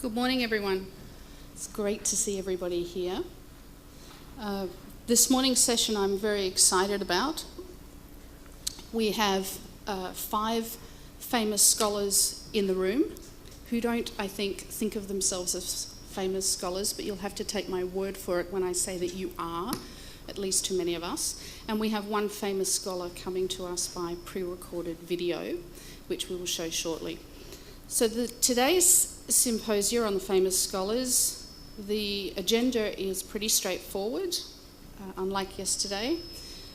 Good morning, everyone. It's great to see everybody here. This morning's session I'm very excited about. We have 5 famous scholars in the room who don't, I think of themselves as famous scholars, but you'll have to take my word for it when I say that you are, at least to many of us. And we have one famous scholar coming to us by pre-recorded video, which we will show shortly. So today's symposium on the famous scholars, the agenda is pretty straightforward, unlike yesterday.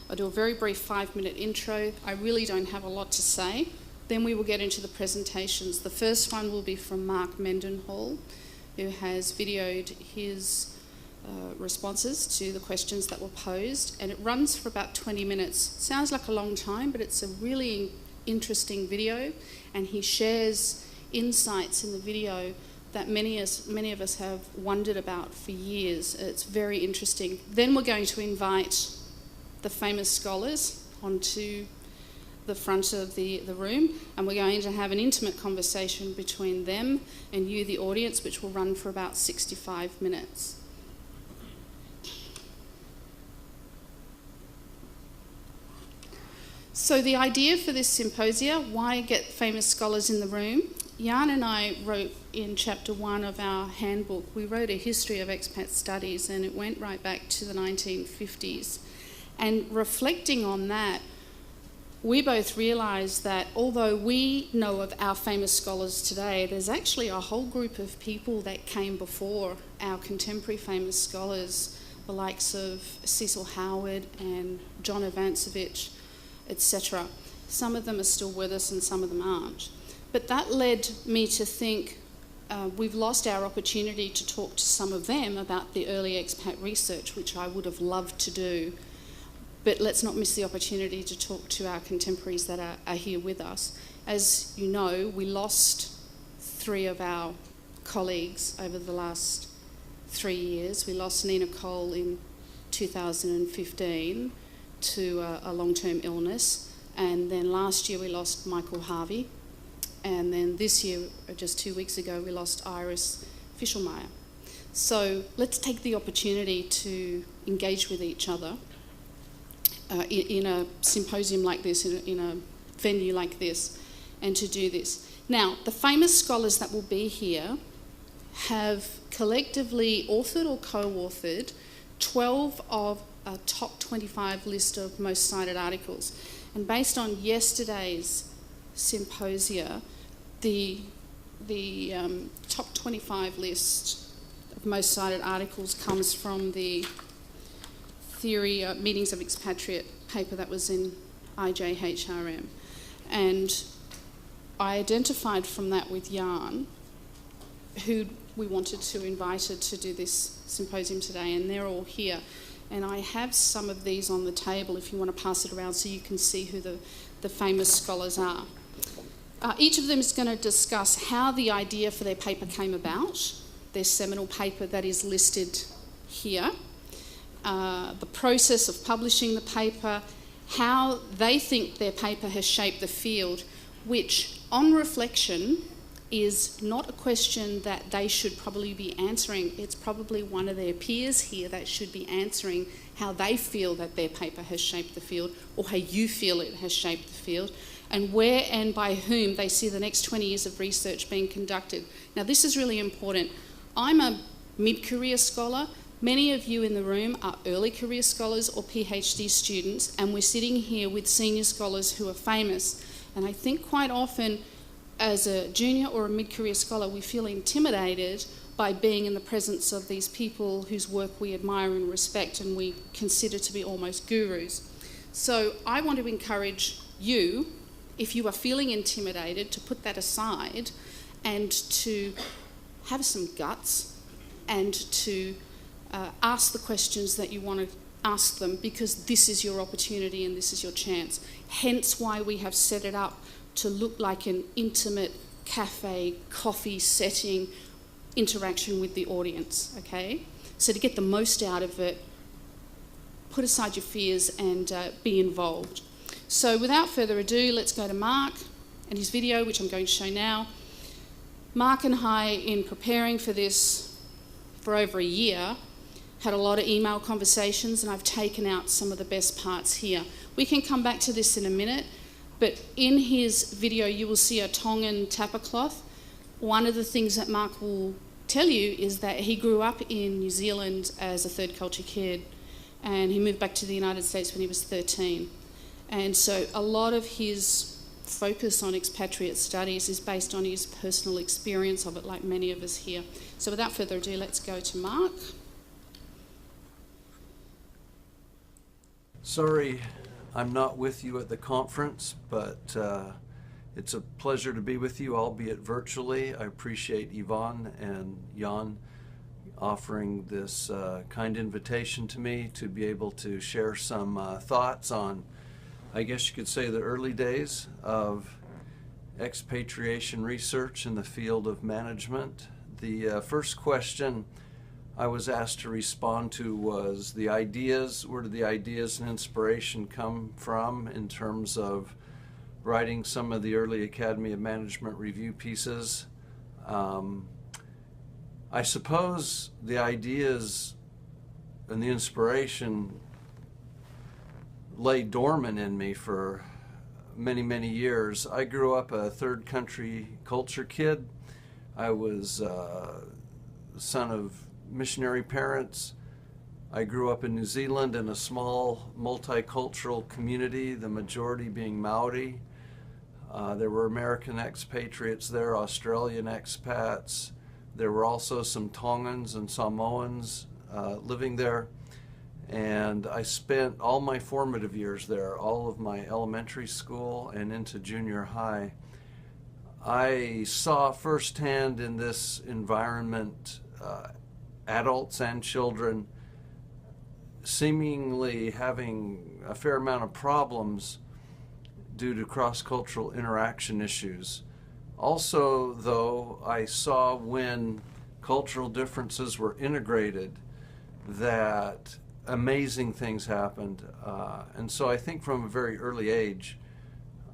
I'll do a very brief 5-minute intro. I really don't have a lot to say. Then we will get into the presentations. The first one will be from Mark Mendenhall, who has videoed his responses to the questions that were posed, and it runs for about 20 minutes. Sounds like a long time, but it's a really interesting video, and he shares insights in the video that many of us have wondered about for years. It's very interesting. Then we're going to invite the famous scholars onto the front of the room, and we're going to have an intimate conversation between them and you, the audience, which will run for about 65 minutes. So the idea for this symposium, why get famous scholars in the room? Jan and I wrote in chapter 1 of our handbook, we wrote a history of expat studies, and it went right back to the 1950s. And reflecting on that, we both realised that although we know of our famous scholars today, there's actually a whole group of people that came before our contemporary famous scholars, the likes of Cecil Howard and John Ivancevich, etc. Some of them are still with us and some of them aren't. But that led me to think we've lost our opportunity to talk to some of them about the early expat research, which I would have loved to do. But let's not miss the opportunity to talk to our contemporaries that are here with us. As you know, we lost 3 of our colleagues over the last 3 years. We lost Nina Cole in 2015 to a long-term illness. And then last year we lost Michael Harvey. And then this year, just 2 weeks ago, we lost Iris Fischelmeyer. So let's take the opportunity to engage with each other in a symposium like this, in a venue like this, and to do this. Now, the famous scholars that will be here have collectively authored or co-authored 12 of a top 25 list of most cited articles. And based on yesterday's symposia, the top 25 list of most cited articles comes from the theory meetings of expatriate paper that was in EURAM. And I identified from that with Jan, who we wanted to invite to do this symposium today, and they're all here. And I have some of these on the table if you want to pass it around so you can see who the famous scholars are. Each of them is going to discuss how the idea for their paper came about, their seminal paper that is listed here, the process of publishing the paper, how they think their paper has shaped the field, which, on reflection, is not a question that they should probably be answering. It's probably one of their peers here that should be answering how they feel that their paper has shaped the field, or how you feel it has shaped the field, and where and by whom they see the next 20 years of research being conducted. Now, this is really important. I'm a mid-career scholar. Many of you in the room are early career scholars or PhD students, and we're sitting here with senior scholars who are famous. And I think quite often, as a junior or a mid-career scholar, we feel intimidated by being in the presence of these people whose work we admire and respect and we consider to be almost gurus. So I want to encourage you, if you are feeling intimidated, to put that aside and to have some guts and to ask the questions that you want to ask them, because this is your opportunity and this is your chance. Hence why we have set it up to look like an intimate cafe, coffee setting interaction with the audience, okay? So to get the most out of it, put aside your fears and be involved. So without further ado, let's go to Mark and his video, which I'm going to show now. Mark and I, in preparing for this for over a year, had a lot of email conversations, and I've taken out some of the best parts here. We can come back to this in a minute, but in his video you will see a Tongan tapa cloth. One of the things that Mark will tell you is that he grew up in New Zealand as a third culture kid, and he moved back to the United States when he was 13. And so a lot of his focus on expatriate studies is based on his personal experience of it, like many of us here. So without further ado, let's go to Mark. Sorry I'm not with you at the conference, but it's a pleasure to be with you, albeit virtually. I appreciate Yvonne and Jan offering this kind invitation to me to be able to share some thoughts on, I guess you could say, the early days of expatriation research in the field of management. The first question I was asked to respond to was the ideas. Where did the ideas and inspiration come from in terms of writing some of the early Academy of Management review pieces? I suppose the ideas and the inspiration lay dormant in me for many, many years. I grew up a third country culture kid. I was son of missionary parents. I grew up in New Zealand in a small multicultural community, the majority being Maori. There were American expatriates there, Australian expats. There were also some Tongans and Samoans living there. And I spent all my formative years there, all of my elementary school and into junior high. I saw firsthand in this environment adults and children seemingly having a fair amount of problems due to cross-cultural interaction issues. Also, though, I saw when cultural differences were integrated that amazing things happened. And so I think from a very early age,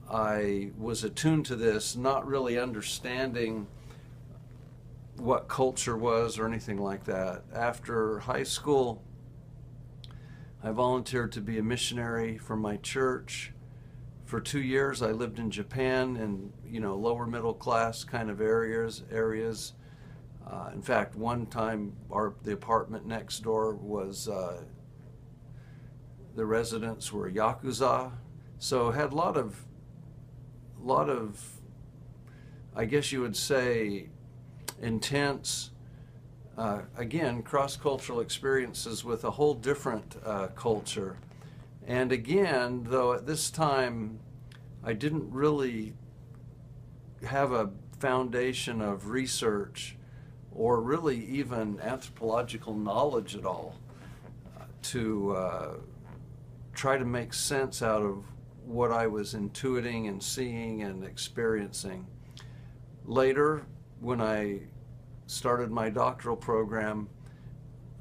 I was attuned to this, not really understanding what culture was or anything like that. After high school, I volunteered to be a missionary for my church. For 2 years, I lived in Japan in, lower middle class kind of areas. In fact, one time, the apartment next door was, the residents were Yakuza. So had a lot of, I guess you would say, intense, again, cross-cultural experiences with a whole different culture. And again, though at this time I didn't really have a foundation of research or really even anthropological knowledge at all to try to make sense out of what I was intuiting and seeing and experiencing. Later, when I started my doctoral program,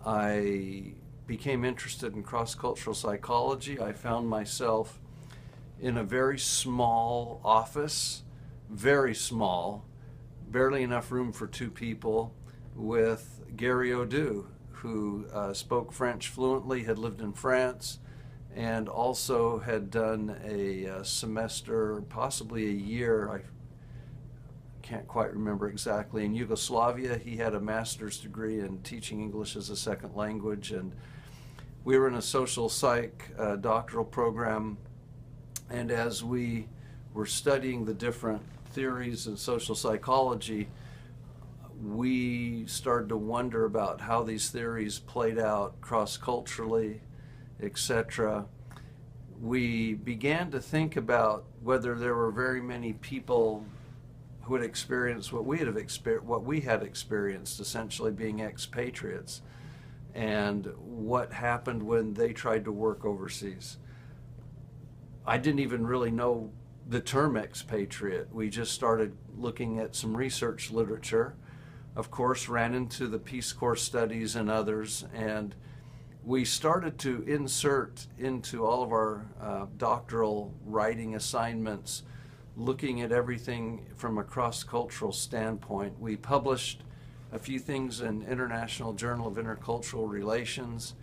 I became interested in cross-cultural psychology. I found myself in a very small office, very small, barely enough room for 2 people, with Gary Odu, who spoke French fluently, had lived in France, and also had done a semester, possibly a year, I can't quite remember exactly, in Yugoslavia. He had a master's degree in teaching English as a second language, and we were in a social psych doctoral program, and as we were studying the different theories in social psychology, we started to wonder about how these theories played out cross-culturally, etc. We began to think about whether there were very many people who had experienced what we had experienced, essentially being expatriates, and what happened when they tried to work overseas. I didn't even really know the term expatriate. We just started looking at some research literature, of course ran into the Peace Corps studies and others, and we started to insert into all of our doctoral writing assignments looking at everything from a cross-cultural standpoint. We published a few things in International Journal of Intercultural Relations,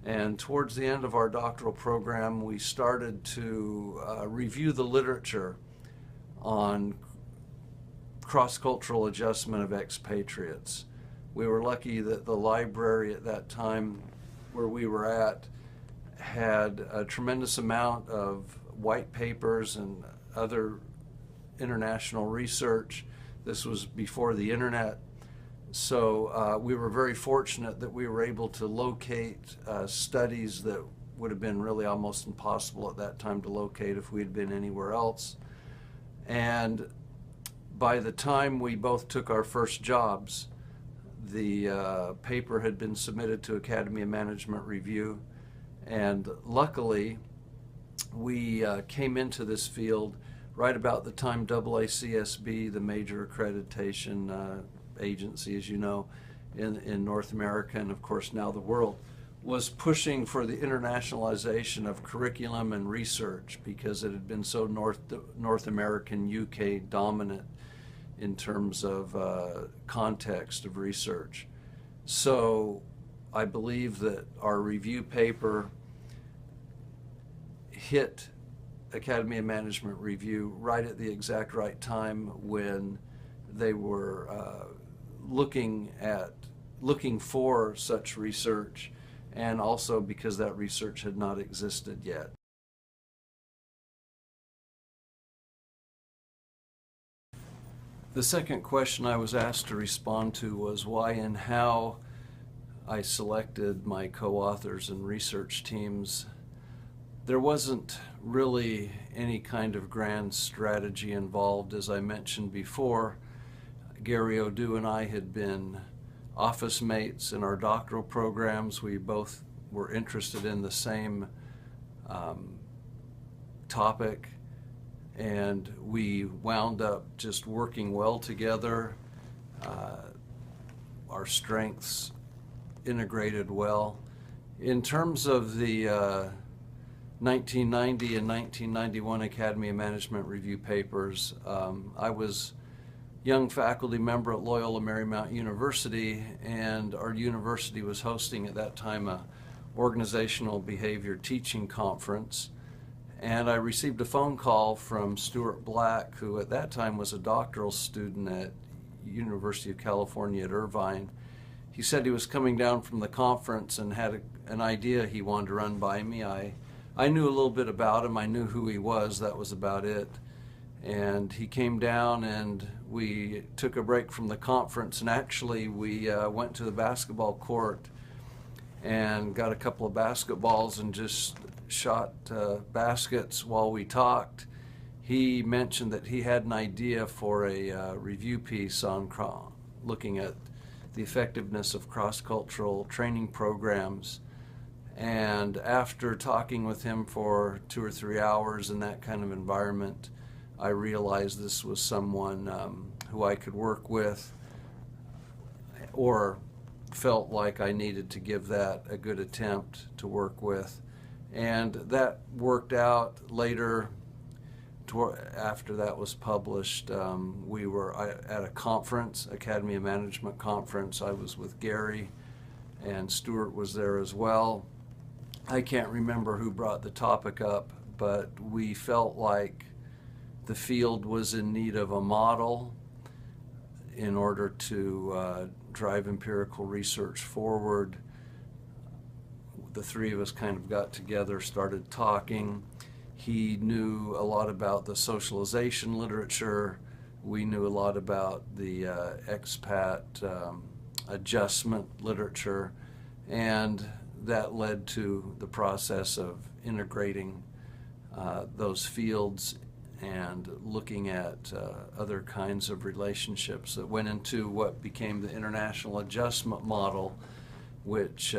and towards the end of our doctoral program, we started to review the literature on cross-cultural adjustment of expatriates. We were lucky that the library at that time where we were at had a tremendous amount of white papers and other international research. This was before the internet. So we were very fortunate that we were able to locate studies that would have been really almost impossible at that time to locate if we had been anywhere else. And by the time we both took our first jobs, the paper had been submitted to Academy of Management review, and luckily we came into this field right about the time AACSB, the major accreditation agency, as you know, in North America and of course now the world, was pushing for the internationalization of curriculum and research because it had been so North American, UK dominant in terms of context of research. So I believe that our review paper hit Academy of Management review right at the exact right time when they were looking for such research, and also because that research had not existed yet. The second question I was asked to respond to was why and how I selected my co-authors and research teams. There wasn't really any kind of grand strategy involved. As I mentioned before, Gary O'Dew and I had been office mates in our doctoral programs. We both were interested in the same topic, and we wound up just working well together. Our strengths integrated well. In terms of the 1990 and 1991 Academy of Management review papers, I was young faculty member at Loyola Marymount University, and our university was hosting at that time a Organisational Behaviour teaching conference. And I received a phone call from Stuart Black, who at that time was a doctoral student at University of California at Irvine. He said he was coming down from the conference and had an idea he wanted to run by me. I knew a little bit about him. I knew who he was. That was about it. And he came down and we took a break from the conference, and actually we went to the basketball court and got a couple of basketballs and just shot baskets while we talked. He mentioned that he had an idea for a review piece on looking at the effectiveness of cross-cultural training programs. And after talking with him for 2 or 3 hours in that kind of environment, I realized this was someone who I could work with, or felt like I needed to give that a good attempt to work with. And that worked out later. After that was published, we were at a conference, Academy of Management conference. I was with Gary, and Stuart was there as well. I can't remember who brought the topic up, but we felt like the field was in need of a model in order to drive empirical research forward. The three of us kind of got together, started talking. He knew a lot about the socialization literature. We knew a lot about the expat adjustment literature, and that led to the process of integrating those fields and looking at other kinds of relationships that went into what became the international adjustment model, which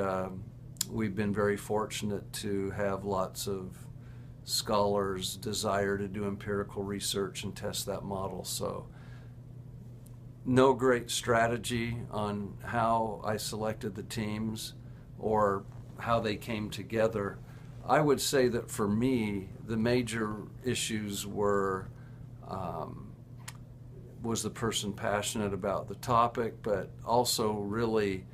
we've been very fortunate to have lots of scholars desire to do empirical research and test that model. So no great strategy on how I selected the teams or how they came together. I would say that for me, the major issues were Was the person passionate about the topic, but also really,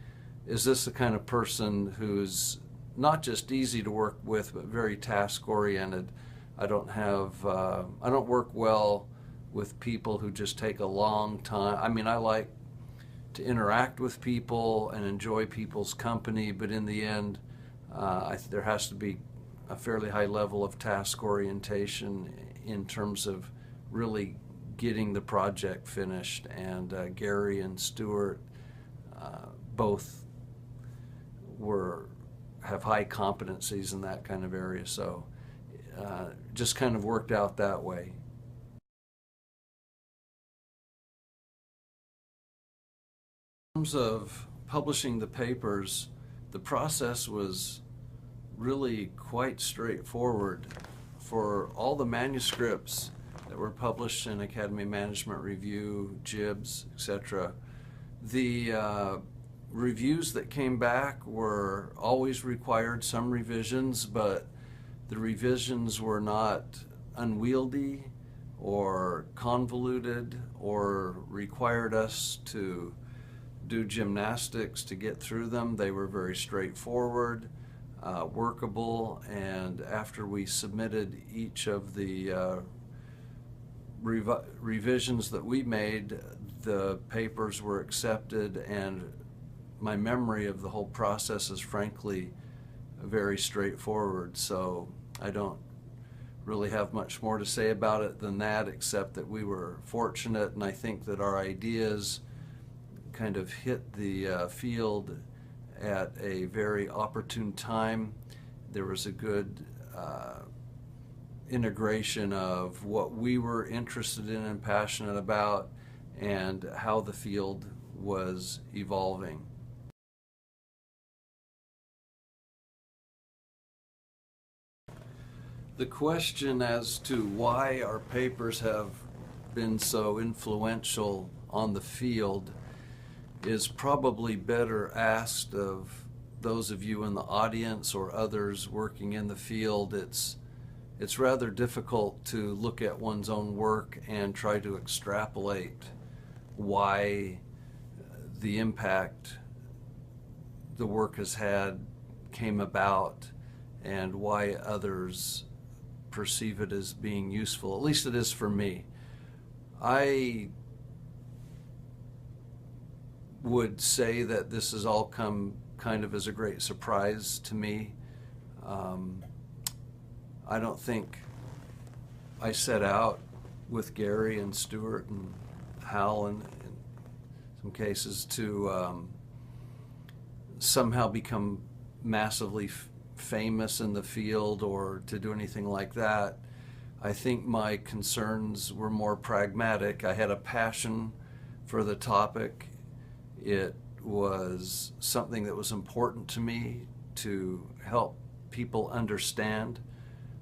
is this the kind of person who's not just easy to work with, but very task-oriented? I don't work well with people who just take a long time. I mean, I like to interact with people and enjoy people's company, but in the end, there has to be a fairly high level of task orientation in terms of really getting the project finished. And Gary and Stuart both have high competencies in that kind of area, so just kind of worked out that way. In terms of publishing the papers, the process was really quite straightforward. For all the manuscripts that were published in Academy Management Review, JIBS, etc., the reviews that came back were always required some revisions, but the revisions were not unwieldy or convoluted or required us to do gymnastics to get through them. They were very straightforward, workable, and after we submitted each of the revisions that we made, the papers were accepted, and my memory of the whole process is frankly very straightforward. So I don't really have much more to say about it than that, except that we were fortunate, and I think that our ideas kind of hit the field at a very opportune time. There was a good integration of what we were interested in and passionate about and how the field was evolving. The question as to why our papers have been so influential on the field is probably better asked of those of you in the audience or others working in the field. It's rather difficult to look at one's own work and try to extrapolate why the impact the work has had came about and why others perceive it as being useful. At least it is for me. I would say that this has all come kind of as a great surprise to me. I don't think I set out with Gary and Stuart and Hal in some cases to somehow become massively famous in the field or to do anything like that. I think my concerns were more pragmatic. I had a passion for the topic. It was something that was important to me to help people understand.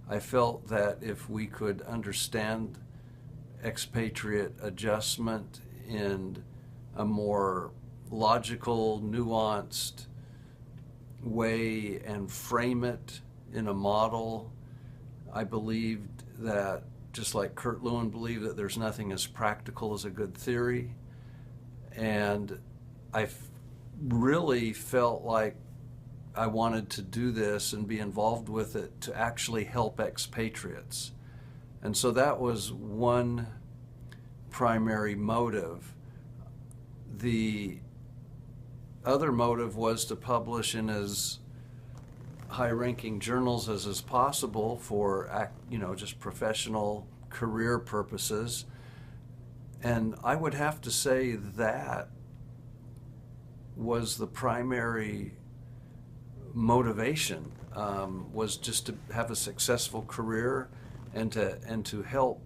I felt that if we could understand expatriate adjustment in a more logical, nuanced way and frame it in a model, I believed that, just like Kurt Lewin believed, that there's nothing as practical as a good theory. And I really felt like I wanted to do this and be involved with it to actually help expatriates. And so that was one primary motive. The other motive was to publish in as high-ranking journals as is possible for, just professional career purposes. And I would have to say that was the primary motivation, was just to have a successful career and to help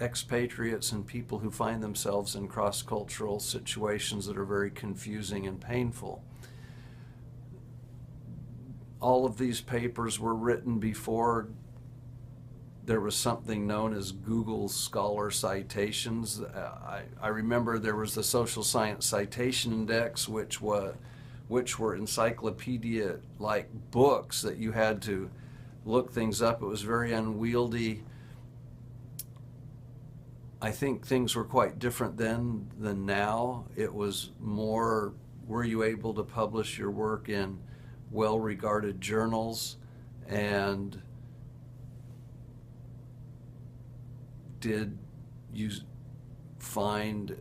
expatriates and people who find themselves in cross-cultural situations that are very confusing and painful. All of these papers were written before there was something known as Google Scholar Citations. I remember there was the Social Science Citation Index, which were encyclopedia-like books that you had to look things up. It was very unwieldy. I think things were quite different then than now. It was more, were you able to publish your work in well-regarded journals, and did you find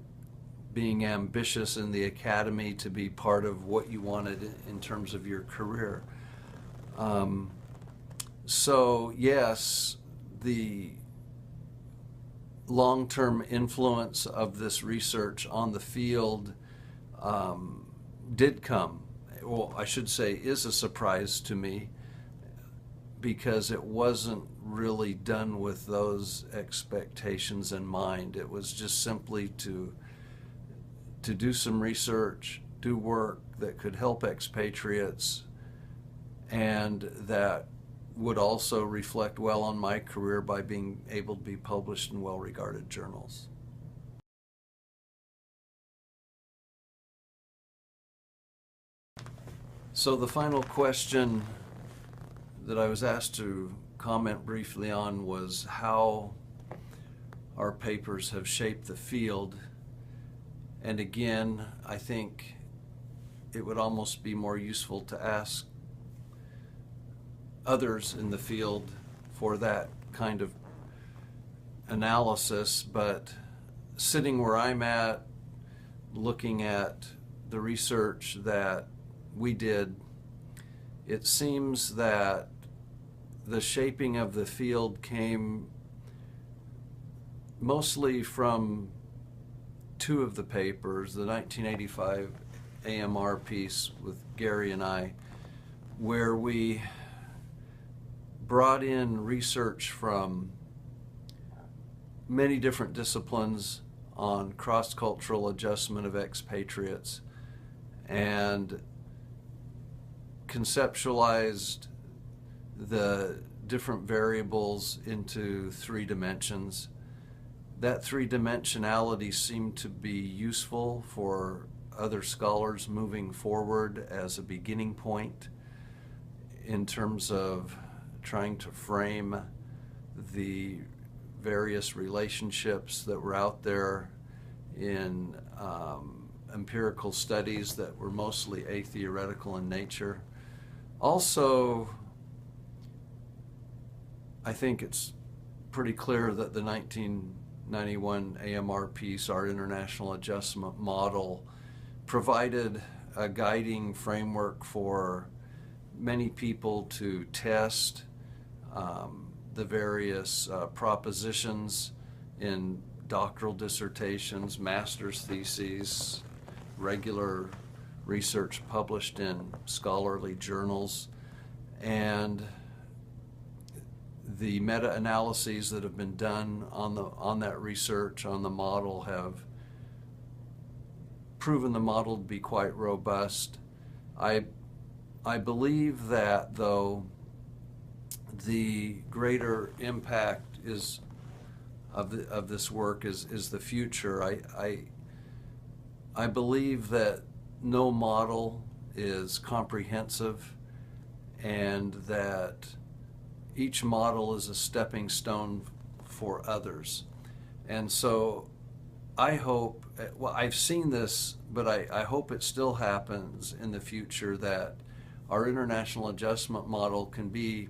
being ambitious in the academy to be part of what you wanted in terms of your career? So yes, the long-term influence of this research on the field did come, well, I should say is a surprise to me, because it wasn't really done with those expectations in mind. It was just simply to do some research, do work that could help expatriates, and that would also reflect well on my career by being able to be published in well-regarded journals. So the final question that I was asked to comment briefly on was how our papers have shaped the field. And again, I think it would almost be more useful to ask others in the field for that kind of analysis, but sitting where I'm at, looking at the research that we did, it seems that the shaping of the field came mostly from two of the papers, the 1985 AMR piece with Gary and I, where we brought in research from many different disciplines on cross-cultural adjustment of expatriates and conceptualized the different variables into 3 dimensions. That 3-dimensionality seemed to be useful for other scholars moving forward as a beginning point in terms of trying to frame the various relationships that were out there in empirical studies that were mostly atheoretical in nature. Also, I think it's pretty clear that the 1991 AMR piece, our international adjustment model, provided a guiding framework for many people to test the various propositions in doctoral dissertations, master's theses, regular research published in scholarly journals, and the meta-analyses that have been done on that research, on the model, have proven the model to be quite robust. I believe that, though, the greater impact is of this work is the future. I believe that no model is comprehensive, and that each model is a stepping stone for others. And so I hope, well, I've seen this, but I hope it still happens in the future, that our international adjustment model can be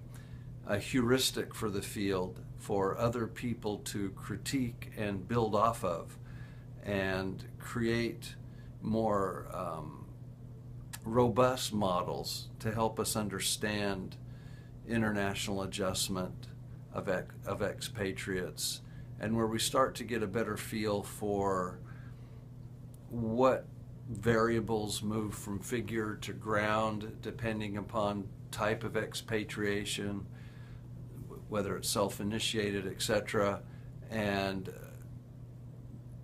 a heuristic for the field, for other people to critique and build off of, and create more robust models to help us understand international adjustment of expatriates, and where we start to get a better feel for what variables move from figure to ground depending upon type of expatriation, whether it's self-initiated, etc., and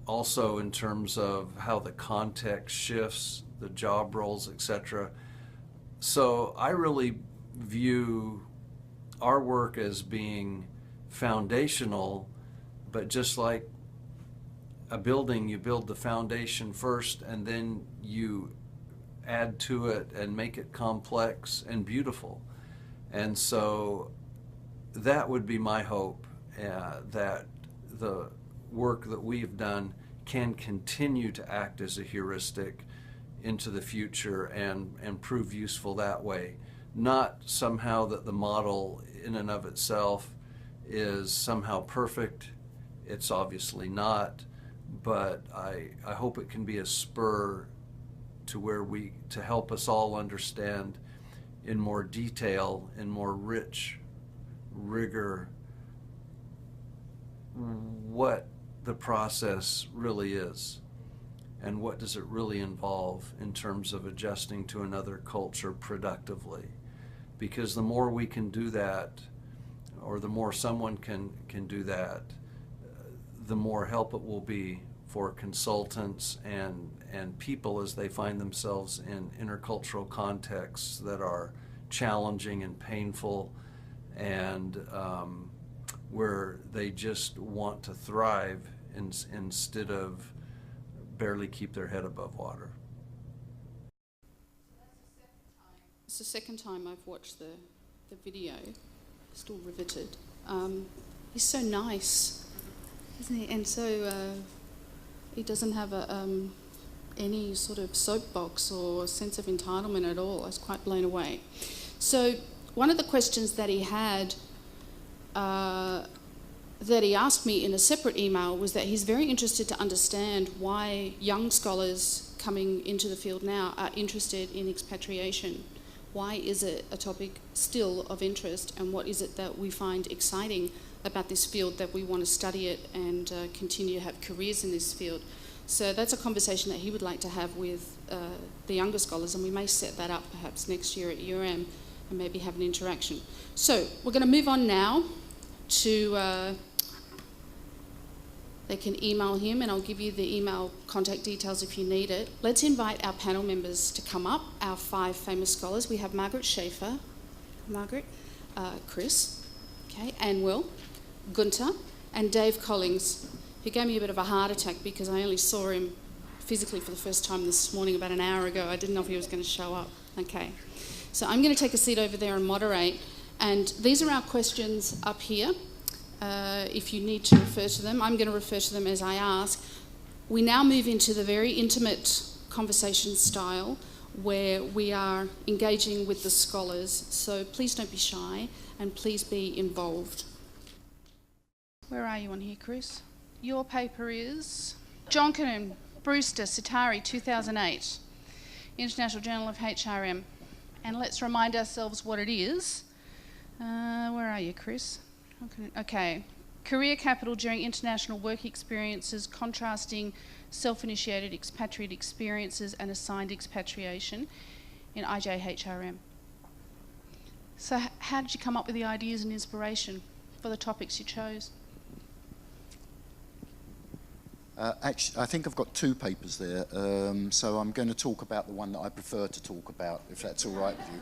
also in terms of how the context shifts, the job roles, etc. So I really view our work as being foundational, but just like a building, you build the foundation first and then you add to it and make it complex and beautiful. And so that would be my hope, that work that we've done can continue to act as a heuristic into the future and prove useful that way. Not somehow that the model in and of itself is somehow perfect. It's obviously not, but I hope it can be a spur to help us all understand in more detail, in more rich rigor, what the process really is and what does it really involve in terms of adjusting to another culture productively. Because the more we can do that, or the more someone can do that, the more help it will be for consultants and people as they find themselves in intercultural contexts that are challenging and painful, and where they just want to thrive instead of barely keep their head above water. It's the second time I've watched the video. Still riveted. He's so nice, isn't he? And so he doesn't have any sort of soapbox or sense of entitlement at all. I was quite blown away. So one of the questions that he had, that he asked me in a separate email, was that he's very interested to understand why young scholars coming into the field now are interested in expatriation. Why is it a topic still of interest, and what is it that we find exciting about this field that we want to study it and continue to have careers in this field? So that's a conversation that he would like to have with the younger scholars, and we may set that up perhaps next year at EURAM and maybe have an interaction. So we're going to move on now to, they can email him, and I'll give you the email contact details if you need it. Let's invite our panel members to come up, our 5 famous scholars. We have Margaret Shaffer, Chris, okay, Anne-wil, Guenter, and Dave Collings, who gave me a bit of a heart attack because I only saw him physically for the first time this morning about an hour ago. I didn't know if he was going to show up. Okay, so I'm going to take a seat over there and moderate, and these are our questions up here. If you need to refer to them, I'm going to refer to them as I ask. We now move into the very intimate conversation style where we are engaging with the scholars, so please don't be shy and please be involved. Where are you on here, Chris? Your paper is Jonkin and Brewster, Citari, 2008, International Journal of HRM. And let's remind ourselves what it is. Where are you, Chris? Okay. Career capital during international work experiences, contrasting self-initiated expatriate experiences and assigned expatriation in IJHRM. So how did you come up with the ideas and inspiration for the topics you chose? Actually, I think I've got 2 papers there, so I'm going to talk about the one that I prefer to talk about, if that's all right with you.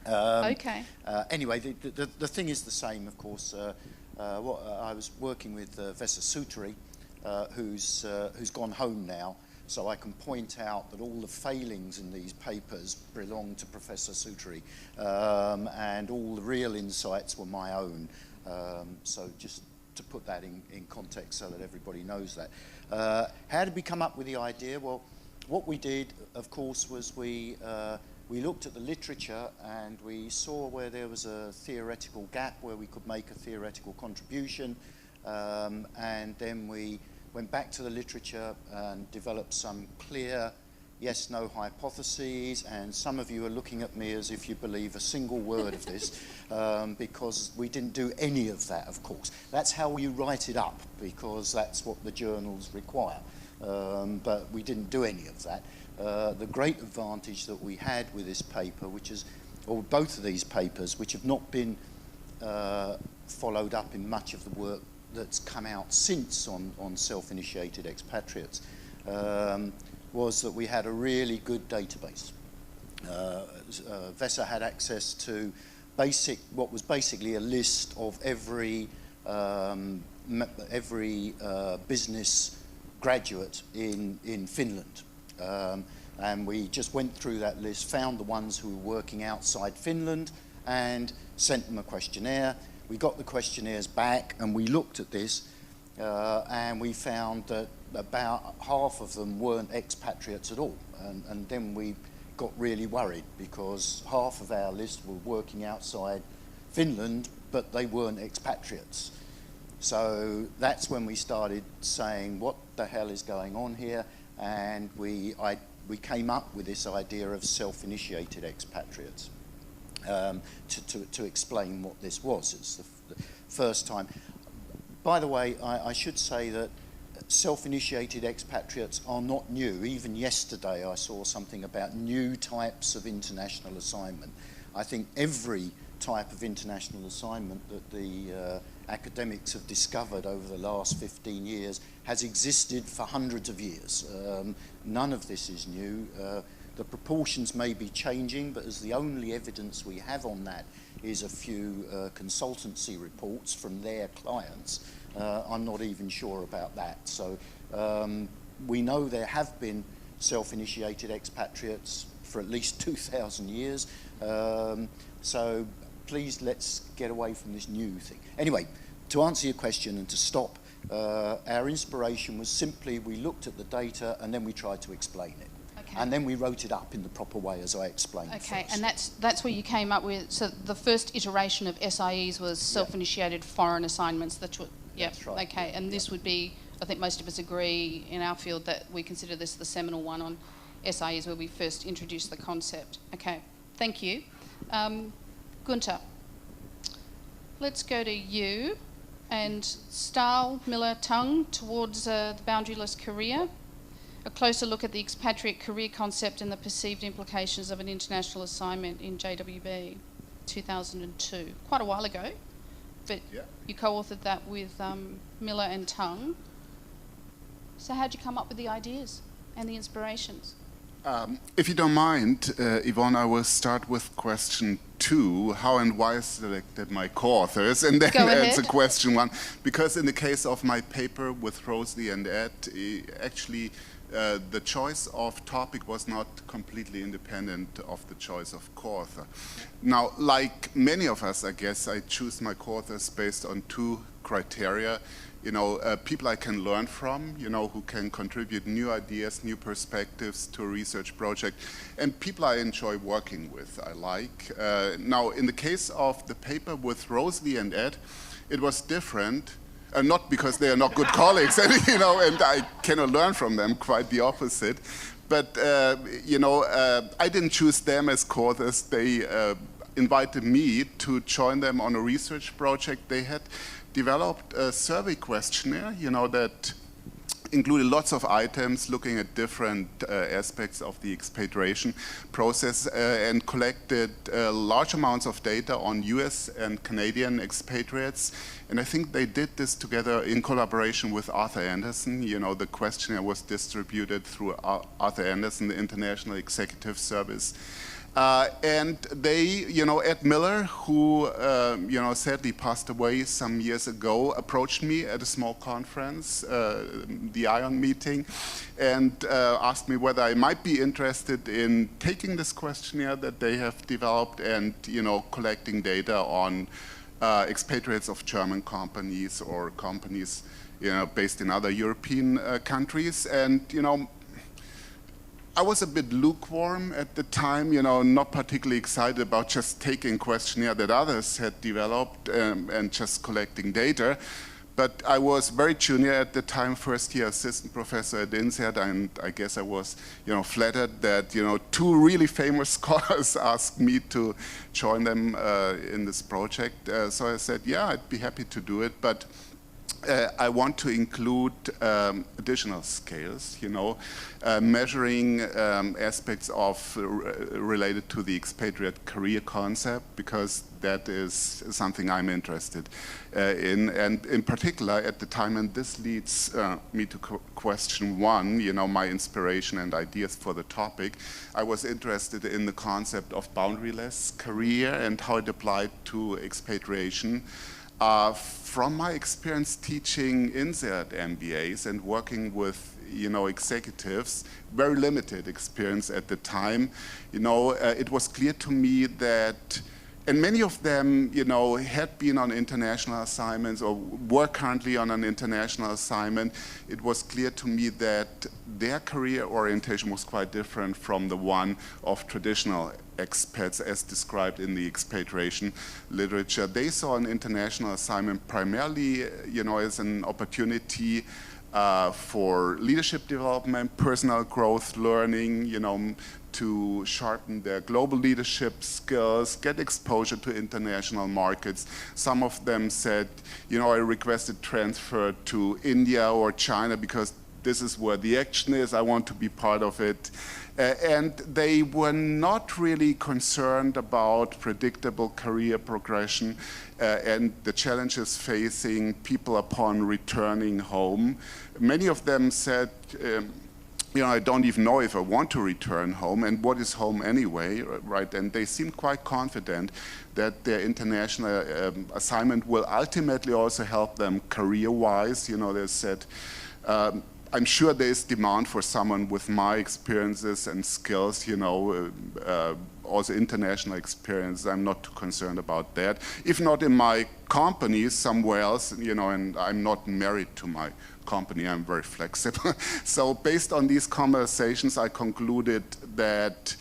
Okay. Anyway, the thing is the same, of course. I was working with Professor Subsidiaries, who's gone home now, so I can point out that all the failings in these papers belong to Professor Subsidiaries, and all the real insights were my own. So just to put that in context so that everybody knows that. How did we come up with the idea? Well, what we did, of course, was we looked at the literature and we saw where there was a theoretical gap where we could make a theoretical contribution, and then we went back to the literature and developed some clear yes-no hypotheses, and some of you are looking at me as if you believe a single word of this, because we didn't do any of that, of course. That's how you write it up, because that's what the journals require, but we didn't do any of that. The great advantage that we had with this paper, or both of these papers, which have not been followed up in much of the work that's come out since on self-initiated expatriates, was that we had a really good database. Vesa had access to what was basically a list of every business graduate in Finland. And we just went through that list, found the ones who were working outside Finland and sent them a questionnaire. We got the questionnaires back and we looked at this, and we found that about half of them weren't expatriates at all. And then we got really worried because half of our list were working outside Finland, but they weren't expatriates. So that's when we started saying, what the hell is going on here? And we came up with this idea of self-initiated expatriates to explain what this was. It's the first time. By the way, I should say that self-initiated expatriates are not new. Even yesterday I saw something about new types of international assignment. I think every type of international assignment that the academics have discovered over the last 15 years has existed for hundreds of years. None of this is new. The proportions may be changing, but as the only evidence we have on that is a few consultancy reports from their clients, I'm not even sure about that. So we know there have been self-initiated expatriates for at least 2,000 years. So please, let's get away from this new thing. Anyway, to answer your question and to stop, our inspiration was simply we looked at the data and then we tried to explain it. Okay. And then we wrote it up in the proper way as I explained. Okay, first. and that's where you came up with, so the first iteration of SIEs was self-initiated foreign assignments. That's right. Okay, and this would be, I think most of us agree in our field that we consider this the seminal one on SIEs where we first introduced the concept. Okay, thank you. Guenter, let's go to you and Stahl, Miller, Tung towards the boundaryless career. A closer look at the expatriate career concept and the perceived implications of an international assignment in JWB 2002. Quite a while ago, but you co-authored that with Miller and Tung. So how'd you come up with the ideas and the inspirations? If you don't mind, Yvonne, I will start with question 2, how and why I selected my co-authors, and then answer question 1. Because in the case of my paper with Rosalie and Ed, actually the choice of topic was not completely independent of the choice of co-author. Now, like many of us, I guess, I choose my co-authors based on 2 criteria. You know, people I can learn from, you know, who can contribute new ideas, new perspectives to a research project, and people I enjoy working with, I like. Now, in the case of the paper with Rosalie and Ed, it was different, not because they are not good colleagues, and, you know, and I cannot learn from them, quite the opposite. But, you know, I didn't choose them as co-authors. They invited me to join them on a research project. They had developed a survey questionnaire, you know, that included lots of items looking at different aspects of the expatriation process and collected large amounts of data on US and Canadian expatriates. And I think they did this together in collaboration with Arthur Andersen. You know, the questionnaire was distributed through Arthur Andersen, the International Executive Service. And they, you know, Ed Miller, who, you know, sadly passed away some years ago, approached me at a small conference, the ION meeting, and asked me whether I might be interested in taking this questionnaire that they have developed and, you know, collecting data on expatriates of German companies or companies, you know, based in other European countries. And, you know, I was a bit lukewarm at the time, you know, not particularly excited about just taking questionnaire that others had developed and just collecting data. But I was very junior at the time, first-year assistant professor at INSEAD, and I guess I was, you know, flattered that, you know, 2 really famous scholars asked me to join them in this project. So I said, yeah, I'd be happy to do it, but I want to include additional scales, you know, measuring aspects of related to the expatriate career concept, because that is something I'm interested in. And in particular, at the time, and this leads me to question 1, you know, my inspiration and ideas for the topic, I was interested in the concept of boundaryless career and how it applied to expatriation. From my experience teaching INSEAD MBAs and working with, you know, executives, very limited experience at the time, you know, it was clear to me that, and many of them, you know, had been on international assignments or were currently on an international assignment. It was clear to me that their career orientation was quite different from the one of traditional expats as described in the expatriation literature. They saw an international assignment primarily, you know, as an opportunity for leadership development, personal growth, learning, you know, to sharpen their global leadership skills, get exposure to international markets. Some of them said, you know, I requested transfer to India or China because this is where the action is, I want to be part of it. And they were not really concerned about predictable career progression and the challenges facing people upon returning home. Many of them said, you know, I don't even know if I want to return home, and what is home anyway, right? And they seemed quite confident that their international assignment will ultimately also help them career-wise. You know, they said, I'm sure there's demand for someone with my experiences and skills, you know, also international experience. I'm not too concerned about that. If not in my company, somewhere else, you know, and I'm not married to my company, I'm very flexible. So based on these conversations, I concluded that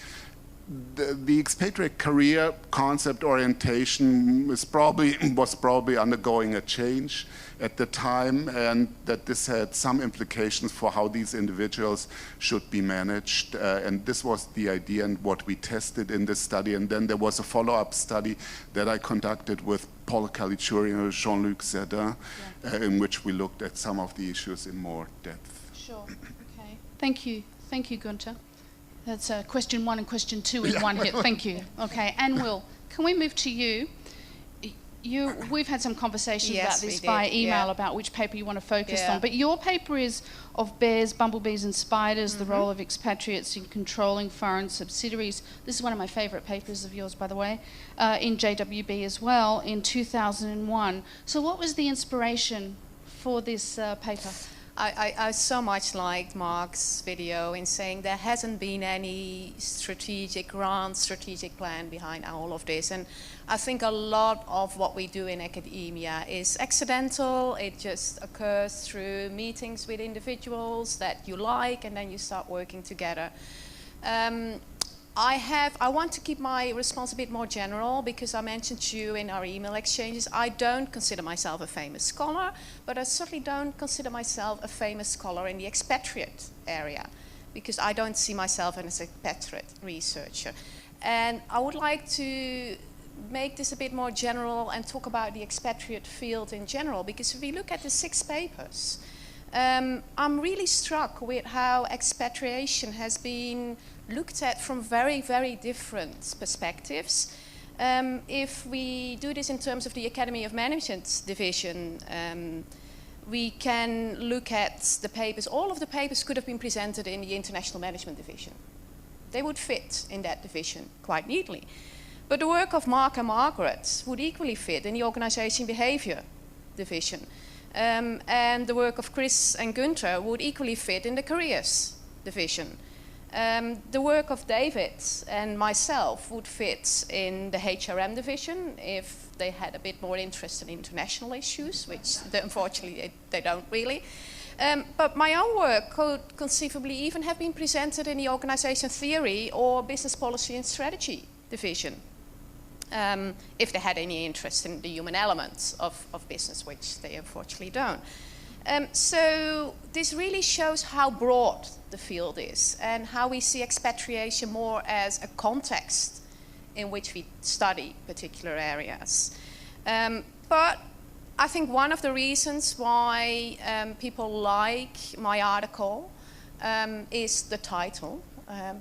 the expatriate career concept orientation was probably undergoing a change at the time, and that this had some implications for how these individuals should be managed. And this was the idea and what we tested in this study. And then there was a follow-up study that I conducted with Paul Caligiuri and Jean-Luc Zerdin, in which we looked at some of the issues in more depth. Sure. Okay. Thank you. Thank you, Guenter. That's question 1 and question 2 in one hit. Thank you. Okay, Anne-wil, can we move to you? We've had some conversations about this by email about which paper you want to focus on, but your paper is of bears, bumblebees and spiders, the role of expatriates in controlling foreign subsidiaries. This is one of my favourite papers of yours, by the way, in JWB as well, in 2001. So what was the inspiration for this paper? I so much liked Mark's video in saying there hasn't been any grand strategic plan behind all of this. And I think a lot of what we do in academia is accidental. It just occurs through meetings with individuals that you like, and then you start working together. I want to keep my response a bit more general because I mentioned to you in our email exchanges, I don't consider myself a famous scholar, but I certainly don't consider myself a famous scholar in the expatriate area because I don't see myself as an expatriate researcher. And I would like to make this a bit more general and talk about the expatriate field in general, because if we look at the 6 papers, I'm really struck with how expatriation has been looked at from very, very different perspectives. If we do this in terms of the Academy of Management division, we can look at the papers. All of the papers could have been presented in the International Management division. They would fit in that division quite neatly. But the work of Mark and Margaret would equally fit in the Organisational Behaviour division. And the work of Chris and Guenter would equally fit in the Careers division. The work of David and myself would fit in the HRM division if they had a bit more interest in international issues, which unfortunately they don't really. But my own work could conceivably even have been presented in the Organisation Theory or Business Policy and Strategy division, if they had any interest in the human elements of business, which they unfortunately don't. So this really shows how broad the field is and how we see expatriation more as a context in which we study particular areas. But I think one of the reasons why people like my article is the title,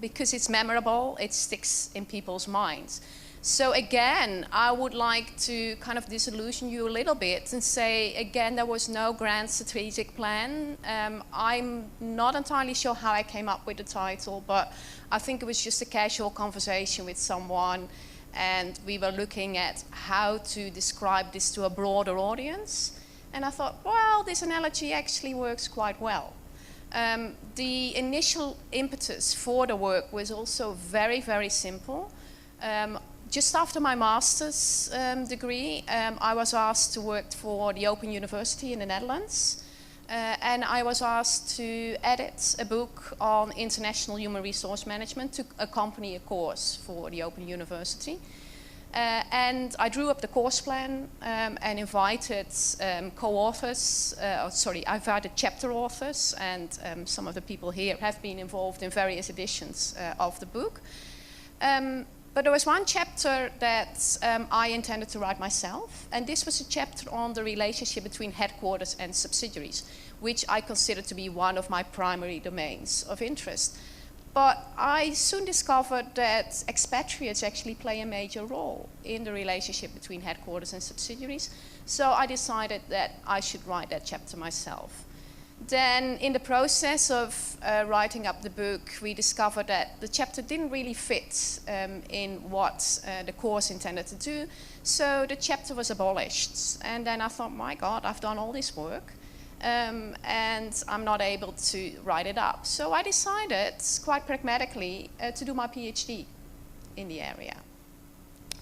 because it's memorable, it sticks in people's minds. So again, I would like to kind of disillusion you a little bit and say, again, there was no grand strategic plan. I'm not entirely sure how I came up with the title, but I think it was just a casual conversation with someone, and we were looking at how to describe this to a broader audience. And I thought, well, this analogy actually works quite well. The initial impetus for the work was also very, very simple. just after my master's degree, I was asked to work for the Open University in the Netherlands. And I was asked to edit a book on international human resource management to accompany a course for the Open University. And I drew up the course plan and invited co-authors, I invited chapter authors, and some of the people here have been involved in various editions of the book. But there was one chapter that I intended to write myself, and this was a chapter on the relationship between headquarters and subsidiaries, which I consider to be one of my primary domains of interest. But I soon discovered that expatriates actually play a major role in the relationship between headquarters and subsidiaries, so I decided that I should write that chapter myself. Then, in the process of writing up the book, we discovered that the chapter didn't really fit in what the course intended to do, so the chapter was abolished. And then I thought, my God, I've done all this work, and I'm not able to write it up. So I decided, quite pragmatically, to do my PhD in the area,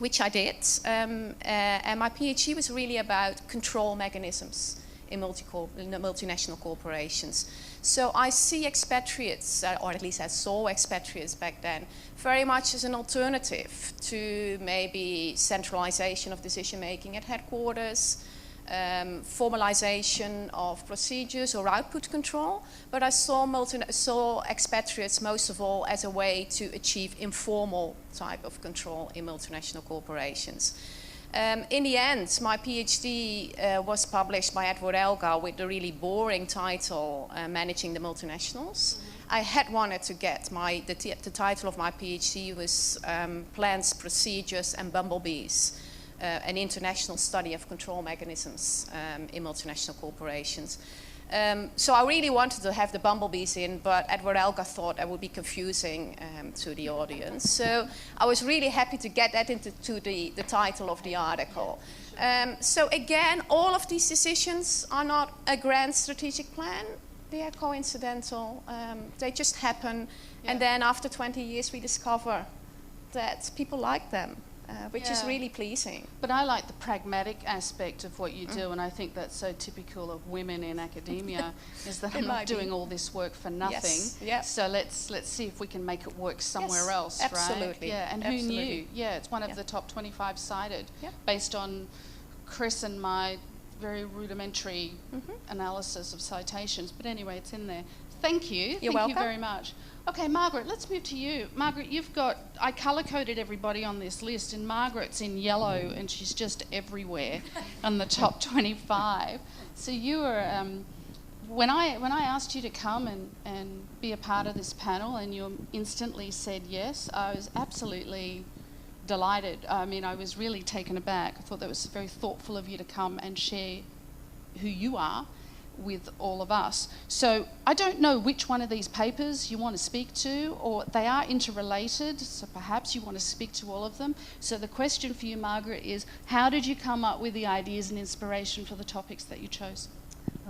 which I did. And my PhD was really about control mechanisms in multinational corporations. So I see expatriates, or at least I saw expatriates back then, very much as an alternative to maybe centralization of decision-making at headquarters, formalization of procedures or output control, but I saw expatriates most of all as a way to achieve informal type of control in multinational corporations. In the end, my PhD was published by Edward Elgar with the really boring title, Managing the Multinationals. I had wanted to get the title of my PhD was Plans, Procedures and Bumblebees, an international study of control mechanisms in multinational corporations. So I really wanted to have the bumblebees in, but Edward Elgar thought that would be confusing to the audience. So I was really happy to get that into the title of the article. So again, all of these decisions are not a grand strategic plan. They are coincidental. They just happen. Yeah. And then after 20 years, we discover that people like them. Which is really pleasing. But I like the pragmatic aspect of what you do, and I think that's so typical of women in academia, is that I'm not doing all this work for nothing. Yes. Yep. So let's see if we can make it work somewhere else, absolutely. Right? Yeah, and who knew? Yeah, it's one of the top 25 cited, based on Chris and my very rudimentary analysis of citations. But anyway, it's in there. Thank you. You're welcome. Thank you very much. Okay, Margaret, let's move to you. Margaret, I colour-coded everybody on this list, and Margaret's in yellow, and she's just everywhere on the top 25. So you were, when I asked you to come and be a part of this panel, and you instantly said yes, I was absolutely delighted. I mean, I was really taken aback. I thought that was very thoughtful of you to come and share who you are with all of us. So I don't know which one of these papers you want to speak to, or they are interrelated, so perhaps you want to speak to all of them. So the question for you, Margaret, is how did you come up with the ideas and inspiration for the topics that you chose?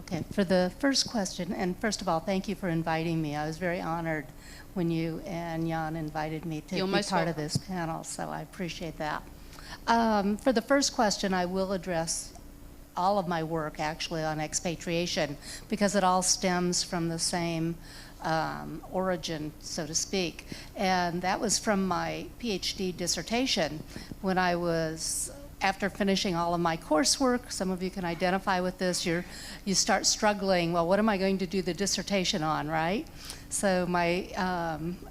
Okay, for the first question, and first of all, thank you for inviting me. I was very honored when you and Jan invited me to be part of this panel, so I appreciate that. For the first question, I will address all of my work actually on expatriation, because it all stems from the same origin, so to speak. And that was from my PhD dissertation when I was, after finishing all of my coursework. Some of you can identify with this. You start struggling, well, what am I going to do the dissertation on, right? So my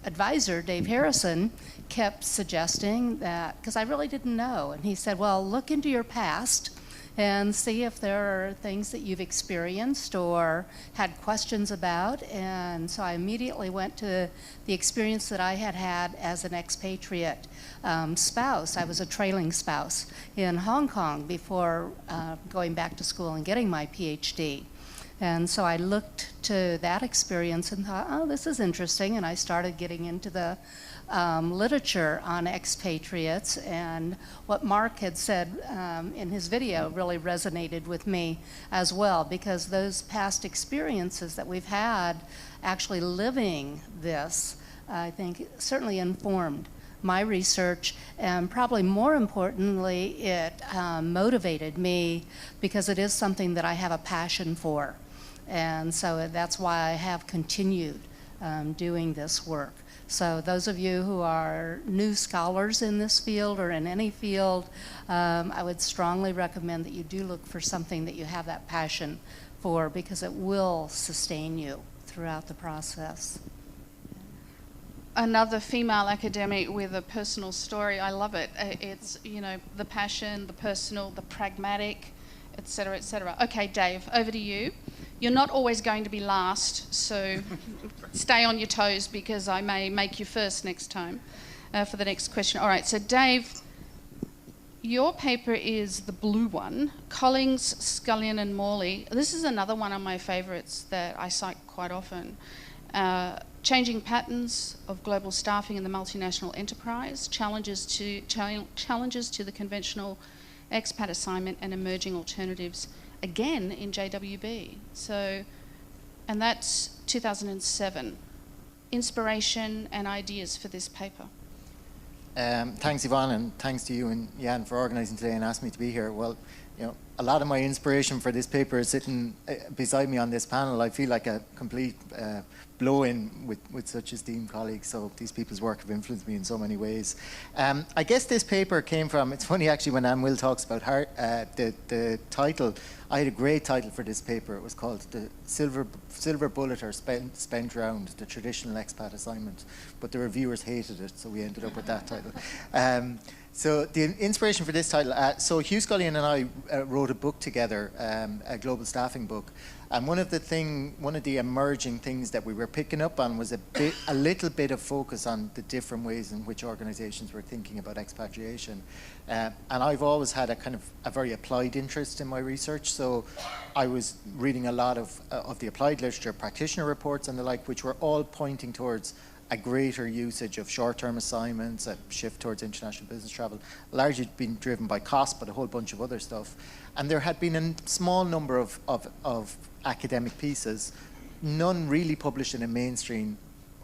advisor, Dave Harrison, kept suggesting that, because I really didn't know, and he said, well, look into your past and see if there are things that you've experienced or had questions about. And so I immediately went to the experience that I had had as an expatriate spouse. I was a trailing spouse in Hong Kong before going back to school and getting my PhD. And so I looked to that experience and thought, oh, this is interesting. And I started getting into the literature on expatriates, and what Mark had said in his video really resonated with me as well, because those past experiences that we've had actually living this, I think, certainly informed my research, and probably more importantly, it motivated me because it is something that I have a passion for. And so that's why I have continued doing this work. So those of you who are new scholars in this field or in any field, I would strongly recommend that you do look for something that you have that passion for, because it will sustain you throughout the process. Another female academic with a personal story. I love it. It's, you know, the passion, the personal, the pragmatic, etc., etc. Okay, Dave, over to you. You're not always going to be last, so stay on your toes, because I may make you first next time for the next question. All right, so Dave, your paper is the blue one, Collings, Scullion and Morley. This is another one of my favourites that I cite quite often. Changing patterns of global staffing in the multinational enterprise, challenges to the conventional expat assignment and emerging alternatives, again in JWB. So, and that's 2007. Inspiration and ideas for this paper. Thanks, Yvonne, and thanks to you and Jan for organising today and asking me to be here. Well, you know, a lot of my inspiration for this paper is sitting beside me on this panel. I feel like a complete blow-in with such esteemed colleagues, so these people's work have influenced me in so many ways. I guess this paper came from, it's funny actually when Anne-wil talks about the title, I had a great title for this paper. It was called The Silver Bullet or Spent Round, the Traditional Expat Assignment, but the reviewers hated it, so we ended up with that title. So the inspiration for this title, so Hugh Scullion and I wrote a book together, a global staffing book, and one of the emerging things that we were picking up on was a little bit of focus on the different ways in which organisations were thinking about expatriation. And I've always had a very applied interest in my research, so I was reading a lot of the applied literature, practitioner reports and the like, which were all pointing towards a greater usage of short-term assignments, a shift towards international business travel, largely been driven by cost, but a whole bunch of other stuff. And there had been a small number of academic pieces, none really published in a mainstream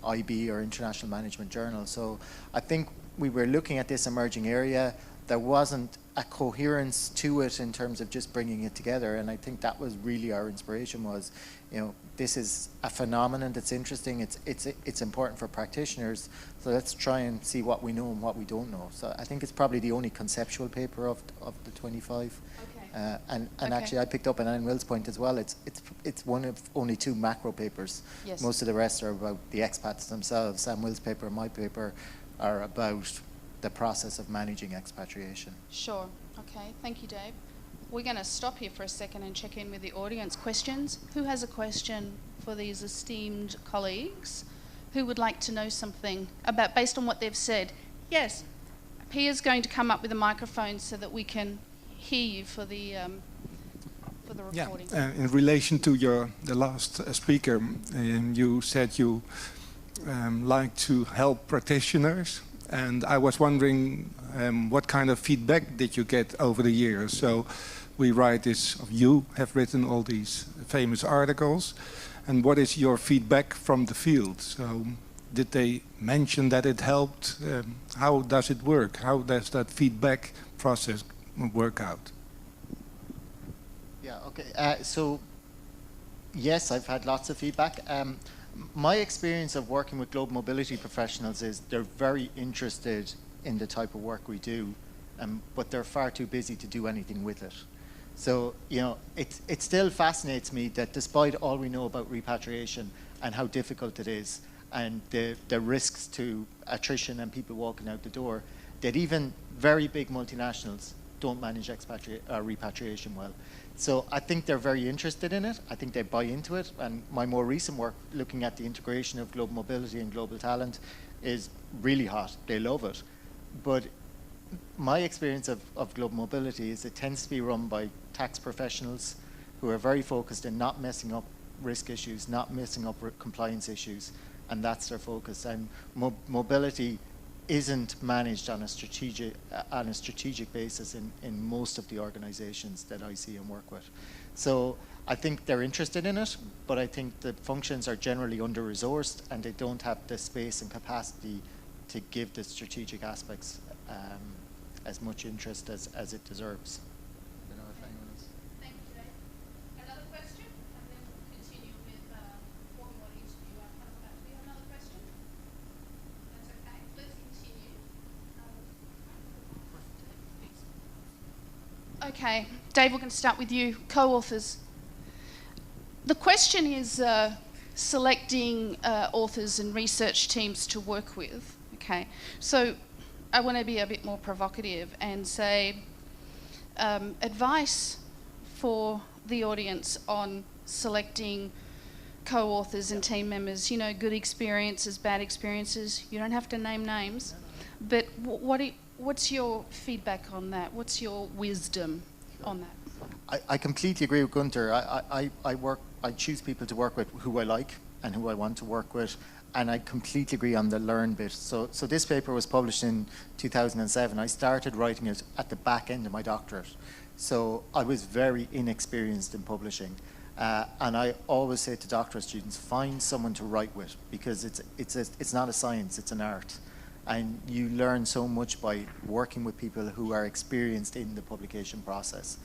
IB or international management journal. So I think we were looking at this emerging area. There wasn't a coherence to it in terms of just bringing it together, and I think that was really our inspiration was, you know, this is a phenomenon that's interesting, it's important for practitioners, so let's try and see what we know and what we don't know. So I think it's probably the only conceptual paper of the 25. Okay. And okay. Actually I picked up on Anne-wil's point as well, it's one of only 2 macro papers. Yes. Most of the rest are about the expats themselves. Anne-wil's paper and my paper are about the process of managing expatriation. Sure. Okay. Thank you, Dave. We're going to stop here for a second and check in with the audience. Questions? Who has a question for these esteemed colleagues? Who would like to know something about, based on what they've said? Yes. Pia's going to come up with a microphone so that we can hear you for the recording. Yeah. In relation to the last speaker, you said you like to help practitioners. And I was wondering what kind of feedback did you get over the years? So we write this, you have written all these famous articles, and what is your feedback from the field? So did they mention that it helped? How does it work? How does that feedback process work out? Yeah, okay. So yes, I've had lots of feedback. My experience of working with global mobility professionals is they're very interested in the type of work we do, but they're far too busy to do anything with it. So, you know, it still fascinates me that despite all we know about repatriation and how difficult it is, and the risks to attrition and people walking out the door, that even very big multinationals don't manage repatriation well. So I think they're very interested in it. I think they buy into it. And my more recent work looking at the integration of global mobility and global talent is really hot. They love it. But my experience of global mobility is it tends to be run by tax professionals who are very focused in not messing up risk issues, not messing up compliance issues, and that's their focus. And mobility isn't managed on a strategic basis in most of the organizations that I see and work with. So I think they're interested in it, but I think the functions are generally under-resourced and they don't have the space and capacity to give the strategic aspects as much interest as it deserves. I don't know if anyone else. Thank you, Dave. Another question, and then we'll continue with what we want to interview our panel about. Do we have another question? That's okay. Let's continue. Okay, Dave, we're going to start with you. Co-authors. The question is selecting authors and research teams to work with. Okay, so I want to be a bit more provocative and say advice for the audience on selecting co-authors and team members. You know, good experiences, bad experiences. You don't have to name names, but what's your feedback on that? What's your wisdom on that? I completely agree with Guenter. I choose people to work with who I like and who I want to work with, and I completely agree on the learn bit. So this paper was published in 2007. I started writing it at the back end of my doctorate. So I was very inexperienced in publishing. And I always say to doctorate students, find someone to write with, because it's not a science, it's an art. And you learn so much by working with people who are experienced in the publication process.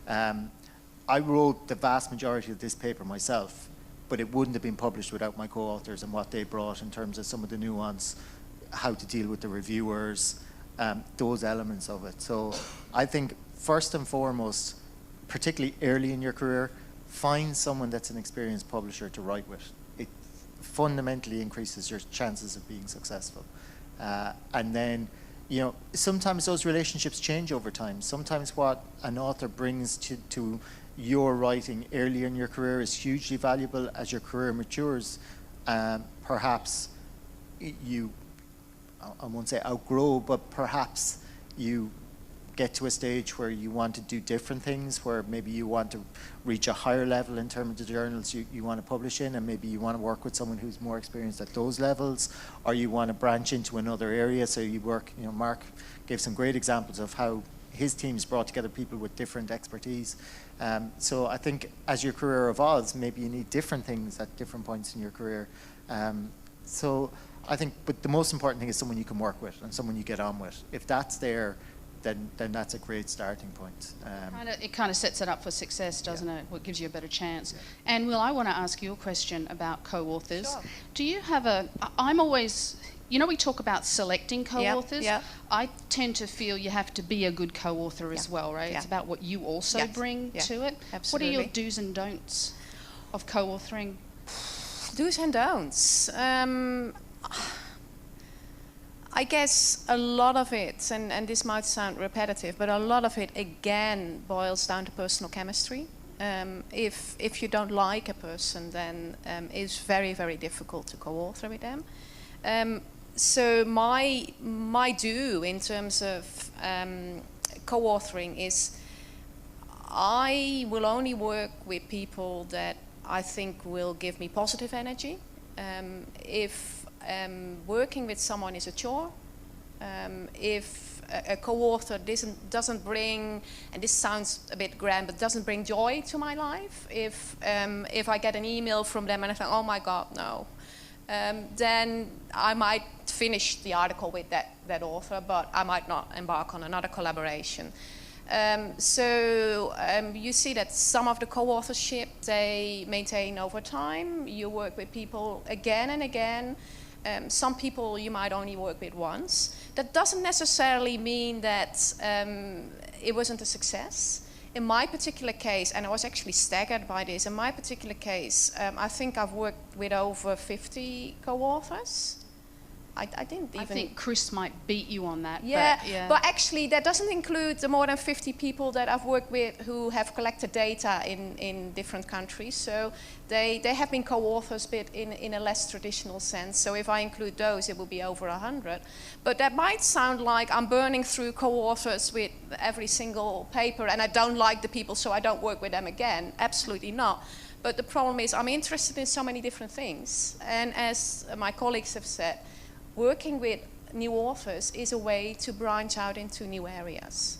I wrote the vast majority of this paper myself, but it wouldn't have been published without my co-authors and what they brought in terms of some of the nuance, how to deal with the reviewers, those elements of it. So I think first and foremost, particularly early in your career, find someone that's an experienced publisher to write with. It fundamentally increases your chances of being successful. And then, you know, sometimes those relationships change over time. Sometimes what an author brings to your writing earlier in your career is hugely valuable. As your career matures, perhaps you, I won't say outgrow, but perhaps you get to a stage where you want to do different things, where maybe you want to reach a higher level in terms of the journals you want to publish in, and maybe you want to work with someone who's more experienced at those levels, or you want to branch into another area. So you work, you know, Mark gave some great examples of how his teams brought together people with different expertise. So I think as your career evolves, maybe you need different things at different points in your career. So I think, but the most important thing is someone you can work with and someone you get on with. If that's there, then that's a great starting point. It kind of sets it up for success, doesn't it? What gives you a better chance. Yeah. And Will, I want to ask you a question about co-authors. Sure. Do you have I'm always, you know, we talk about selecting co-authors. Yeah. I tend to feel you have to be a good co-author as well, right? Yeah. It's about what you also bring to it. Absolutely. What are your do's and don'ts of co-authoring? Do's and don'ts. I guess a lot of it, and this might sound repetitive, but a lot of it again boils down to personal chemistry. If you don't like a person, then it's very, very difficult to co-author with them. So my do in terms of co-authoring is I will only work with people that I think will give me positive energy. If working with someone is a chore, if a co-author doesn't bring, and this sounds a bit grand, but doesn't bring joy to my life, if I get an email from them and I think, oh my God, no, then I might finish the article with that author, but I might not embark on another collaboration. So you see that some of the co-authorship they maintain over time. You work with people again and again. Some people you might only work with once. That doesn't necessarily mean that it wasn't a success. In my particular case, and I was actually staggered by this, in my particular case, I think I've worked with over 50 co-authors. I didn't even... I think Chris might beat you on that. Yeah, but actually that doesn't include the more than 50 people that I've worked with who have collected data in different countries. So they have been co-authors, but in a less traditional sense. So if I include those, it will be over 100. But that might sound like I'm burning through co-authors with every single paper and I don't like the people, so I don't work with them again. Absolutely not. But the problem is I'm interested in so many different things. And as my colleagues have said, working with new authors is a way to branch out into new areas.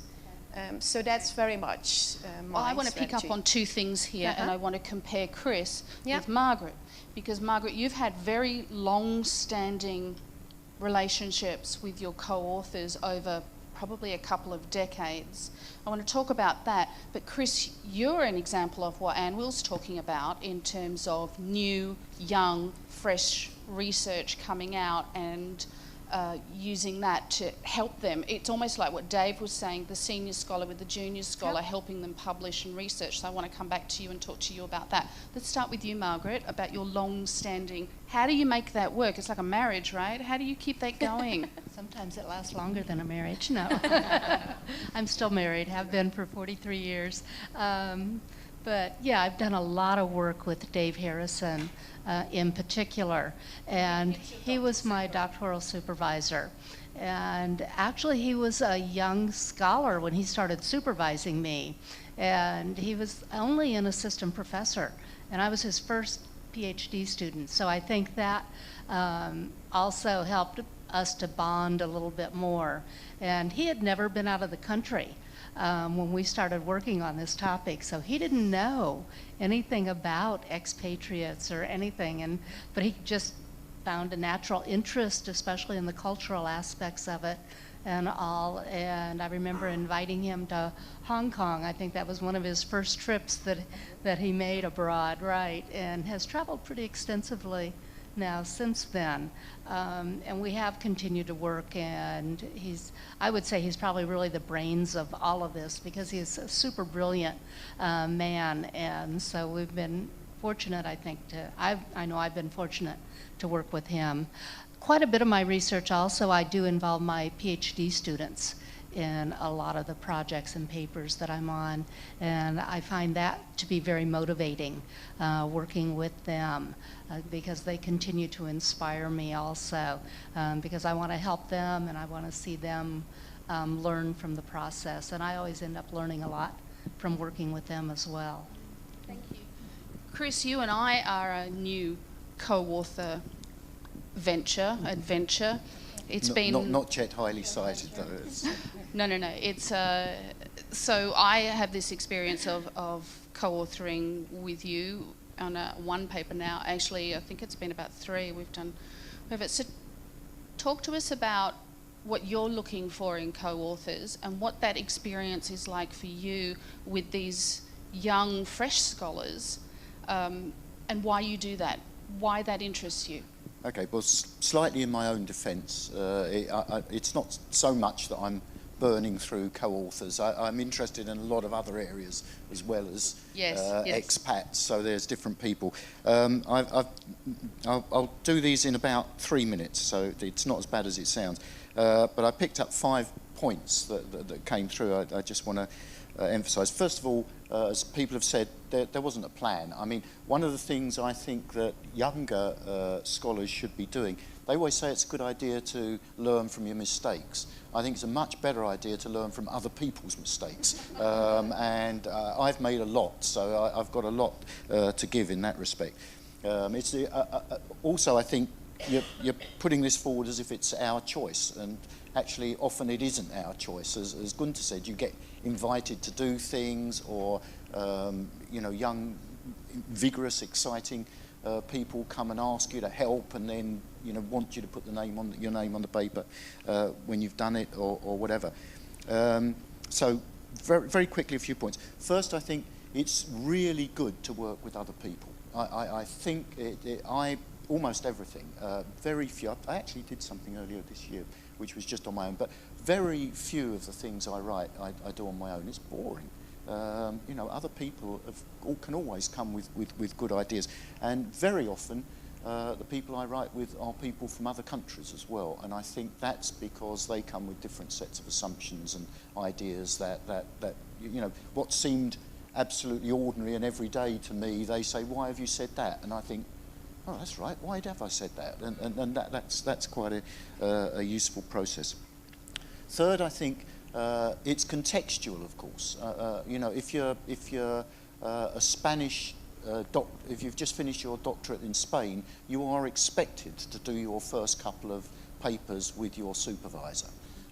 So that's very much my I want to strategy. pick up on two things here, and I want to compare Chris with Margaret. Because Margaret, you've had very long-standing relationships with your co-authors over probably a couple of decades. I want to talk about that, but Chris, you're an example of what Anne-wil's talking about in terms of new, young, fresh research coming out and using that to help them. It's almost like what Dave was saying, the senior scholar with the junior scholar, helping them publish and research. So I want to come back to you and talk to you about that. Let's start with you, Margaret, about your long-standing, how do you make that work? It's like a marriage, right? How do you keep that going? Sometimes it lasts longer than a marriage, no. I'm still married, have been for 43 years. But yeah, I've done a lot of work with Dave Harrison in particular, and he was my doctoral supervisor. And actually he was a young scholar when he started supervising me, and he was only an assistant professor, and I was his first PhD student. So I think that also helped us to bond a little bit more. And he had never been out of the country when we started working on this topic, so he didn't know anything about expatriates or anything, but he just found a natural interest, especially in the cultural aspects of it and all. And I remember inviting him to Hong Kong. I think that was one of his first trips that he made abroad, right, and has traveled pretty extensively now since then. And we have continued to work, and I would say he's probably really the brains of all of this, because he's a super brilliant man. And so we've been fortunate, I think, I know I've been fortunate to work with him. Quite a bit of my research also, I do involve my PhD students in a lot of the projects and papers that I'm on, and I find that to be very motivating, working with them, because they continue to inspire me also, because I want to help them and I want to see them learn from the process, and I always end up learning a lot from working with them as well. Thank you. Chris, you and I are a new co-author adventure. It's been not yet highly cited though. No. It's so I have this experience of co-authoring with you on one paper now. Actually, I think it's been about 3 we've done. So talk to us about what you're looking for in co-authors and what that experience is like for you with these young, fresh scholars, and why you do that, why that interests you. Okay, well, slightly in my own defence, it's not so much that I'm burning through co-authors. I'm interested in a lot of other areas as well as expats, so there's different people. I'll do these in about 3 minutes, so it's not as bad as it sounds. But I picked up 5 points that came through I just want to emphasise. First of all, as people have said, there wasn't a plan. I mean, one of the things I think that younger scholars should be doing, they always say it's a good idea to learn from your mistakes. I think it's a much better idea to learn from other people's mistakes. And I've made a lot, so I've got a lot to give in that respect. Also, I think you're putting this forward as if it's our choice, and actually often it isn't our choice. As Guenter said, you get invited to do things, or young, vigorous, exciting people come and ask you to help, and then want you to put your name on the paper when you've done it, or whatever. So very, very quickly, a few points. First, I think it's really good to work with other people. I think almost everything. Very few. I actually did something earlier this year, which was just on my own. But very few of the things I write, I do on my own. It's boring. Other people can always come with good ideas, and very often the people I write with are people from other countries as well. And I think that's because they come with different sets of assumptions and ideas that what seemed absolutely ordinary and everyday to me, they say, "Why have you said that?" And I think, oh, that's right, why have I said that? And that's quite a useful process. Third, I think it's contextual, of course. If you're a Spanish if you've just finished your doctorate in Spain, you are expected to do your first couple of papers with your supervisor.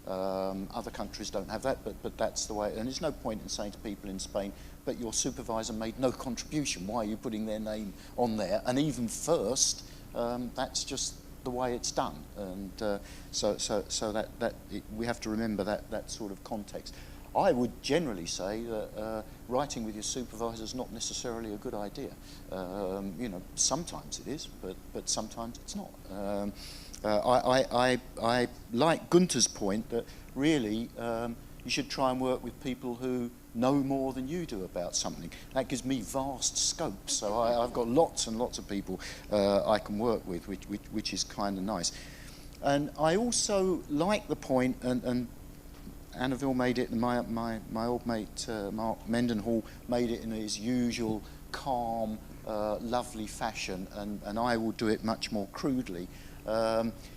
Other countries don't have that, but that's the way. And there's no point in saying to people in Spain, but your supervisor made no contribution. Why are you putting their name on there? And even first, that's just the way it's done, and so we have to remember that sort of context. I would generally say that writing with your supervisor is not necessarily a good idea. You know, sometimes it is, but sometimes it's not. I like Guenter's point that really you should try and work with people who know more than you do about something. That gives me vast scope, so I've got lots and lots of people I can work with, which is kind of nice. And I also like the point, and Anne-wil made it, and my old mate Mark Mendenhall made it in his usual calm, lovely fashion, and I will do it much more crudely.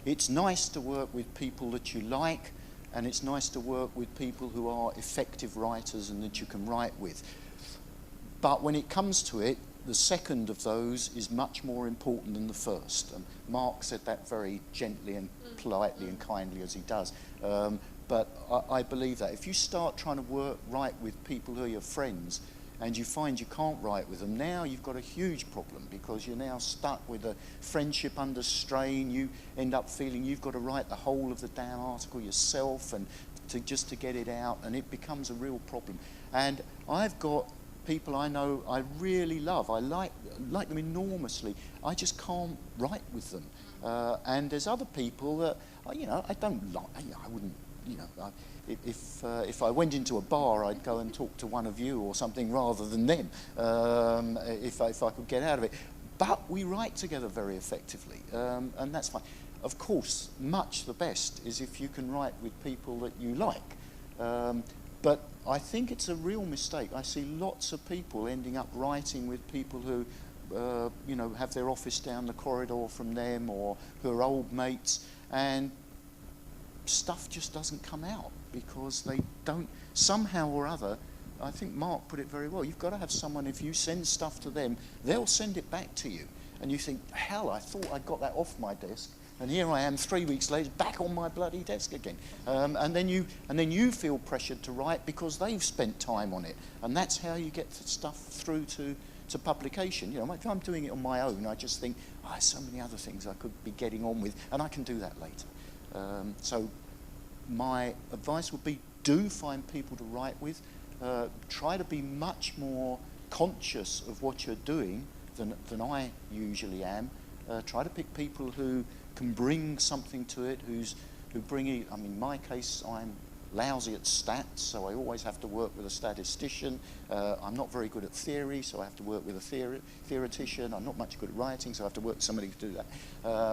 It's nice to work with people that you like, and it's nice to work with people who are effective writers and that you can write with. But when it comes to it, the second of those is much more important than the first. And Mark said that very gently and politely and kindly, as he does. But I believe that. If you start trying to write with people who are your friends, and you find you can't write with them, now you've got a huge problem, because you're now stuck with a friendship under strain. You end up feeling you've got to write the whole of the damn article yourself, and just to get it out, and it becomes a real problem. And I've got people I know I really love. I like them enormously. I just can't write with them. And there's other people that, you know, I don't like. I wouldn't, you know, if I went into a bar, I'd go and talk to one of you or something rather than them, if I could get out of it. But we write together very effectively, and that's fine. Of course, much the best is if you can write with people that you like. But I think it's a real mistake. I see lots of people ending up writing with people who, you know, have their office down the corridor from them, or who are old mates, and stuff just doesn't come out because they don't, somehow or other. I think Mark put it very well. You've got to have someone, if you send stuff to them, they'll send it back to you. And you think, hell, I thought I'd got that off my desk, and here I am 3 weeks later, back on my bloody desk again. And then you feel pressured to write because they've spent time on it. And that's how you get the stuff through to publication. You know, if I'm doing it on my own, I just think, oh, there's so many other things I could be getting on with, and I can do that later. So my advice would be, do find people to write with. Try to be much more conscious of what you're doing than I usually am. Try to pick people who can bring something to it, who bring it. I mean, in my case, I'm lousy at stats, so I always have to work with a statistician. I'm not very good at theory, so I have to work with a theoretician. I'm not much good at writing, so I have to work with somebody to do that,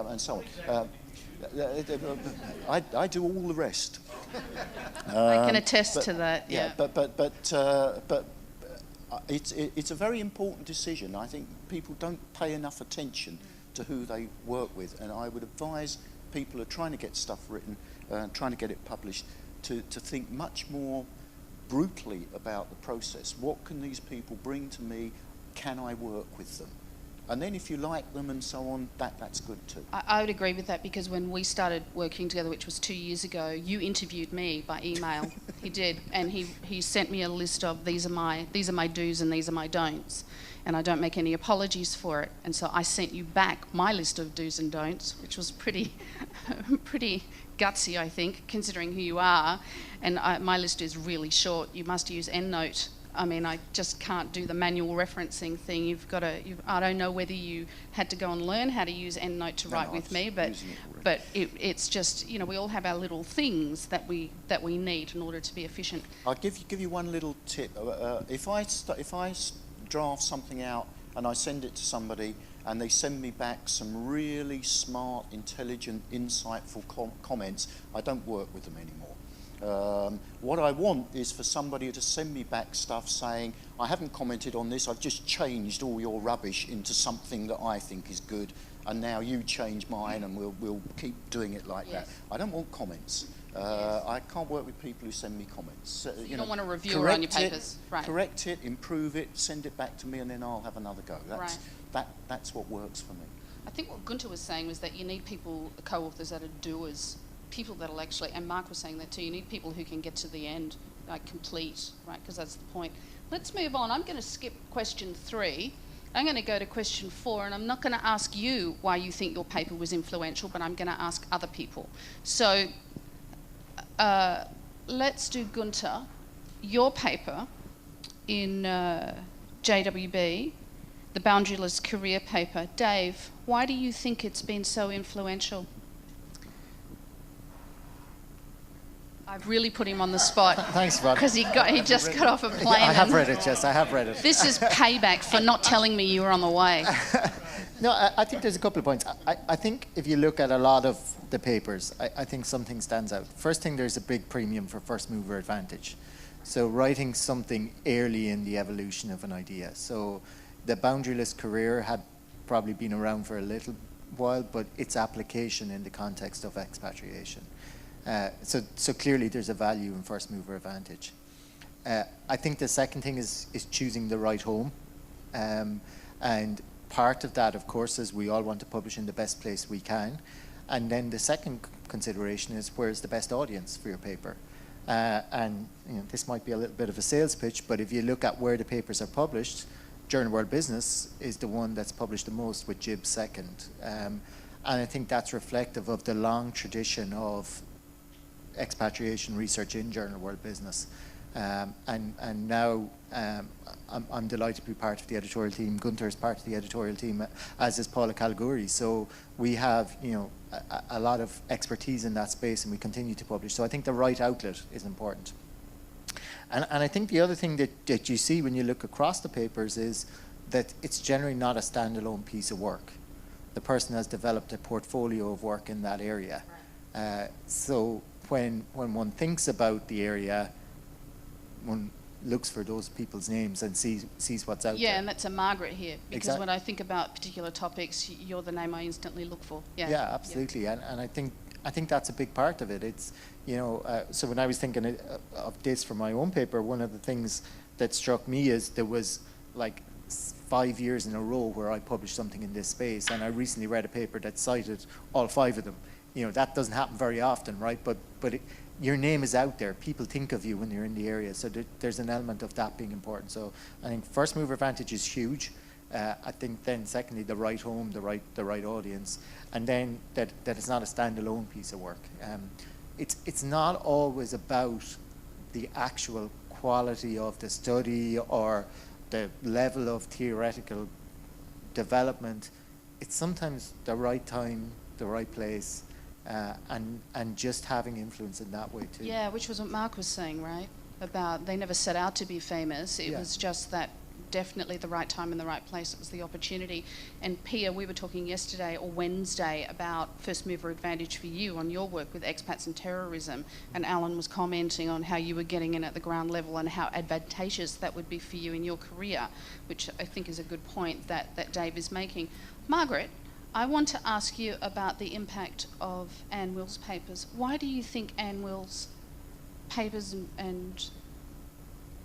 and so on. I do all the rest. I can attest to that. Yeah. But it's a very important decision. I think people don't pay enough attention to who they work with, and I would advise people who are trying to get stuff written, trying to get it published, to think much more brutally about the process. What can these people bring to me? Can I work with them? And then if you like them and so on, that's good too. I would agree with that, because when we started working together, which was 2 years ago, you interviewed me by email. He did, and he sent me a list of these are my do's and these are my don'ts, and I don't make any apologies for it. And so I sent you back my list of do's and don'ts, which was pretty gutsy, I think, considering who you are. And my list is really short. You must use EndNote. I mean, I just can't do the manual referencing thing. You've got to. I don't know whether you had to go and learn how to use EndNote to write with me, but it's just, you know, we all have our little things that we need in order to be efficient. I'll give you one little tip. If I draft something out and I send it to somebody, and they send me back some really smart, intelligent, insightful comments, I don't work with them anymore. What I want is for somebody to send me back stuff saying, I haven't commented on this, I've just changed all your rubbish into something that I think is good, and now you change mine, and we'll keep doing it like that. I don't want comments. I can't work with people who send me comments. You don't want a reviewer on your papers. Right. Correct it, improve it, send it back to me, and then I'll have another go. That's what works for me. I think what Guenter was saying was that you need people, co-authors that are doers, people that will actually, and Mark was saying that too, you need people who can get to the end, like complete, right, because that's the point. Let's move on. I'm going to skip question 3 I'm going to go to question 4, and I'm not going to ask you why you think your paper was influential, but I'm going to ask other people. So let's do Guenter. Your paper in JWB, the Boundaryless Career paper. Dave, why do you think it's been so influential? I've really put him on the spot. Thanks, Yvonne. Because he just got off a plane. I have read it, yes, I have read it. This is payback for not telling me you were on the way. No, I think there's a couple of points. I think if you look at a lot of the papers, I think something stands out. First thing, there's a big premium for first mover advantage. So writing something early in the evolution of an idea. So the boundaryless career had probably been around for a little while, but its application in the context of expatriation. So clearly there's a value in first mover advantage. I think the second thing is choosing the right home. And part of that, of course, is we all want to publish in the best place we can. And then the second consideration is where's the best audience for your paper. And you know, this might be a little bit of a sales pitch, but if you look at where the papers are published, Journal World Business is the one that's published the most, with Jib second. And I think that's reflective of the long tradition of expatriation research in Journal World Business. And now I'm delighted to be part of the editorial team. Guenter is part of the editorial team, as is Paula Calgary. So we have, you know, a lot of expertise in that space, and we continue to publish. So I think the right outlet is important. And I think the other thing that you see when you look across the papers is that it's generally not a standalone piece of work. The person has developed a portfolio of work in that area. So when one thinks about the area, one looks for those people's names and sees what's out there. Yeah, and that's a Margaret here, because Exactly. when I think about particular topics, you're the name I instantly look for. Yeah, absolutely. Yeah. And I think that's a big part of it. It's, you know, so when I was thinking of this for my own paper, one of the things that struck me is there was like 5 years in a row where I published something in this space, and I recently read a paper that cited all 5 of them. You know, that doesn't happen very often, right? But your name is out there. People think of you when you're in the area. So there's an element of that being important. So I think first mover advantage is huge. I think then secondly, the right home, the right audience, and then that it's not a standalone piece of work. It's not always about the actual quality of the study or the level of theoretical development. It's sometimes the right time, the right place, and just having influence in that way too. Yeah, which was what Mark was saying, right? About they never set out to be famous. It was just that definitely the right time and the right place. It was the opportunity. And Pia, we were talking yesterday or Wednesday about first mover advantage for you on your work with expats and terrorism. And Alan was commenting on how you were getting in at the ground level and how advantageous that would be for you in your career, which I think is a good point that Dave is making. Margaret, I want to ask you about the impact of Anne-wil's papers. Why do you think Anne-wil's papers and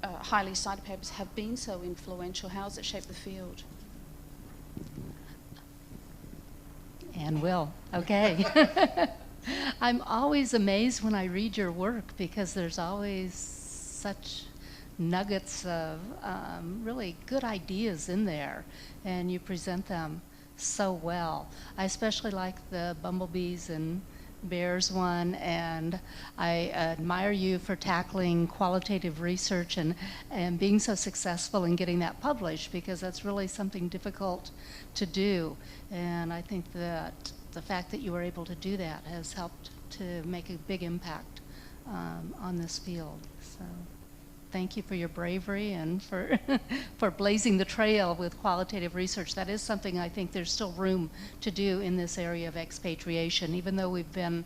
highly cited papers have been so influential? How has it shaped the field? Anne-wil, okay. I'm always amazed when I read your work because there's always such nuggets of really good ideas in there, and you present them so well. I especially like the bumblebees and bears one, and I admire you for tackling qualitative research and being so successful in getting that published, because that's really something difficult to do. And I think that the fact that you were able to do that has helped to make a big impact on this field. So thank you for your bravery and for for blazing the trail with qualitative research. That is something I think there's still room to do in this area of expatriation, even though we've been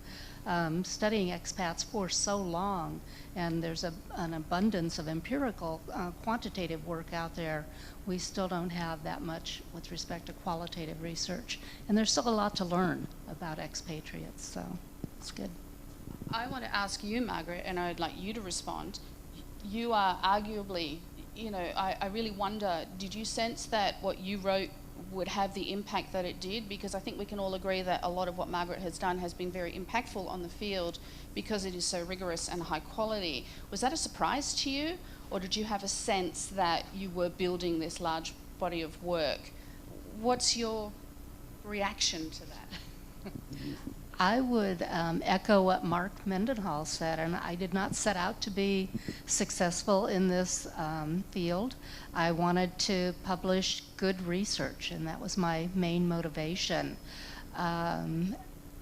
studying expats for so long, and there's an abundance of empirical quantitative work out there. We still don't have that much with respect to qualitative research, and there's still a lot to learn about expatriates, so it's good. I want to ask you, Margaret, and I'd like you to respond. You are arguably, you know, I really wonder, did you sense that what you wrote would have the impact that it did? Because I think we can all agree that a lot of what Margaret has done has been very impactful on the field because it is so rigorous and high quality. Was that a surprise to you, or did you have a sense that you were building this large body of work what's your reaction to that? I would echo what Mark Mendenhall said, and I did not set out to be successful in this field. I wanted to publish good research, and that was my main motivation.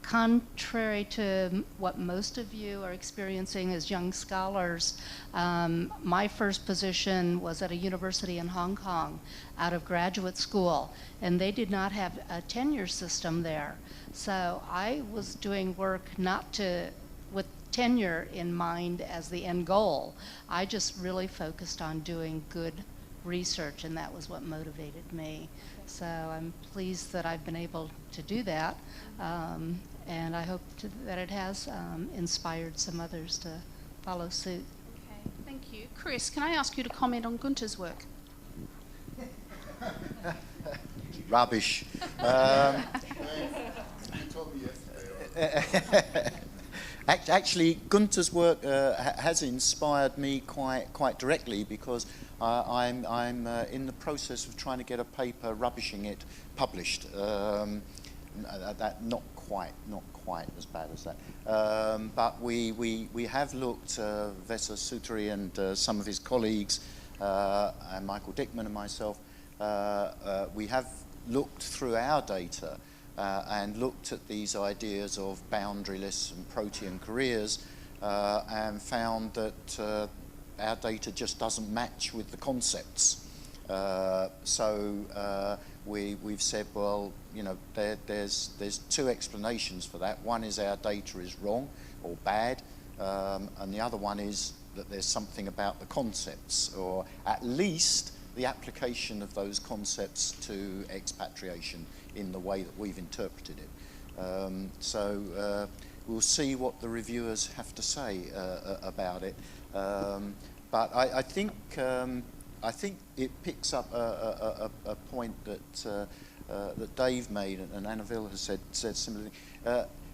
Contrary to what most of you are experiencing as young scholars, my first position was at a university in Hong Kong out of graduate school, and they did not have a tenure system there. So I was doing work with tenure in mind as the end goal. I just really focused on doing good research, and that was what motivated me. So I'm pleased that I've been able to do that, and I hope that it has inspired some others to follow suit. Okay, thank you. Chris, can I ask you to comment on Guenter's work? Rubbish. Actually, Guenter's work has inspired me quite directly, because I'm in the process of trying to get a paper rubbishing it published. That not quite as bad as that. But we have looked, Professor Soutri and some of his colleagues, and Michael Dickman and myself, we have looked through our data and looked at these ideas of boundaryless and protean careers, and found that our data just doesn't match with the concepts. So we've said, well, you know, there's two explanations for that. One is our data is wrong or bad, and the other one is that there's something about the concepts, or at least the application of those concepts to expatriation in the way that we've interpreted it. So we'll see what the reviewers have to say about it. But I think it picks up a point that Dave made, and Anne-wil has said similarly.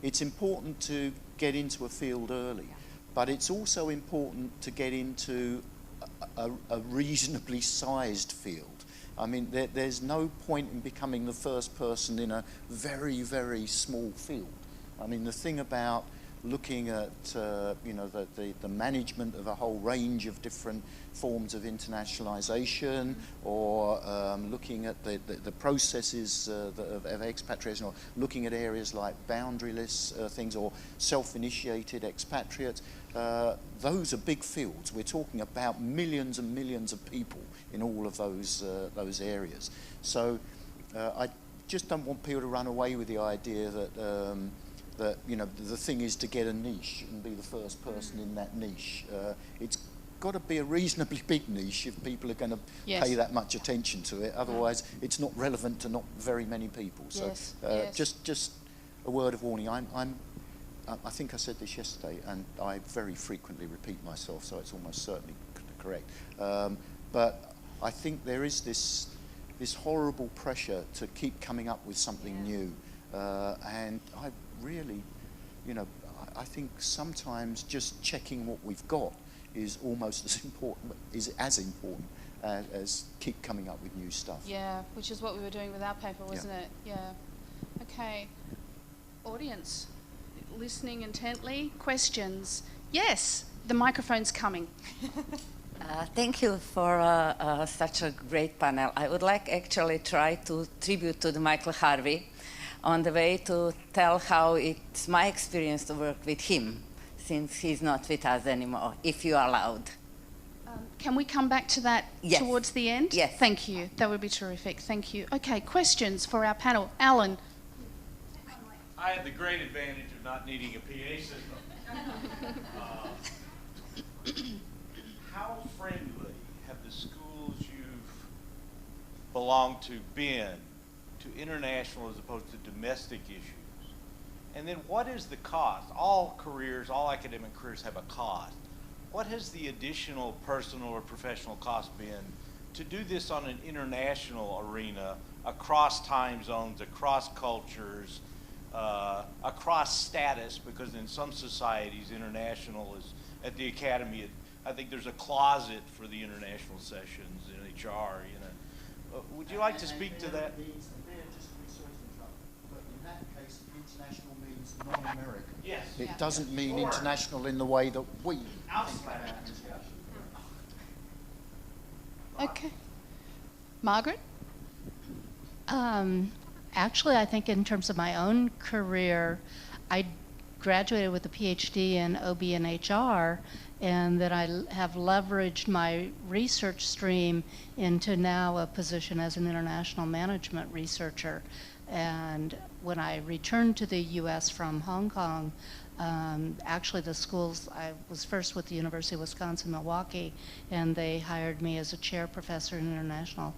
It's important to get into a field early, but it's also important to get into a reasonably sized field. I mean, there's no point in becoming the first person in a very, very small field. I mean, the thing about looking at you know, the management of a whole range of different forms of internationalization, or looking at the processes of expatriation, or looking at areas like boundaryless things, or self-initiated expatriates, those are big fields. We're talking about millions and millions of people in all of those areas. So I just don't want people to run away with the idea that that, you know, the thing is to get a niche and be the first person in that niche. It's got to be a reasonably big niche if people are going to pay that much attention to it. Otherwise, it's not relevant to not very many people. So just a word of warning. I think I said this yesterday, and I very frequently repeat myself, so it's almost certainly correct. But I think there is this horrible pressure to keep coming up with something new. And I really, you know, I think sometimes just checking what we've got is almost as important, as keep coming up with new stuff. Yeah, which is what we were doing with our paper, wasn't it? Yeah. Okay. Audience, listening intently. Questions? Yes, the microphone's coming. Thank you for such a great panel. I would like actually try to tribute to the Michael Harvey on the way to tell how it's my experience to work with him, since he's not with us anymore, if you are allowed. Can we come back to that towards the end? Yes. Thank you. That would be terrific. Thank you. Okay, questions for our panel. Alan. I had the great advantage of not needing a PA system. How friendly have the schools you've belonged to been to international as opposed to domestic issues? And then what is the cost? All careers, all academic careers have a cost. What has the additional personal or professional cost been to do this on an international arena, across time zones, across cultures, across status? Because in some societies, international is, at the academy, I think there's a closet for the international sessions in HR, you know. Would you like to speak to that? international means non-American. Yes. It doesn't mean international in the way that we think about it. Okay. Margaret? Actually, I think in terms of my own career, I graduated with a PhD in OB and HR, and that I have leveraged my research stream into now a position as an international management researcher. And when I returned to the US from Hong Kong, actually the schools, I was first with the University of Wisconsin-Milwaukee, and they hired me as a chair professor in international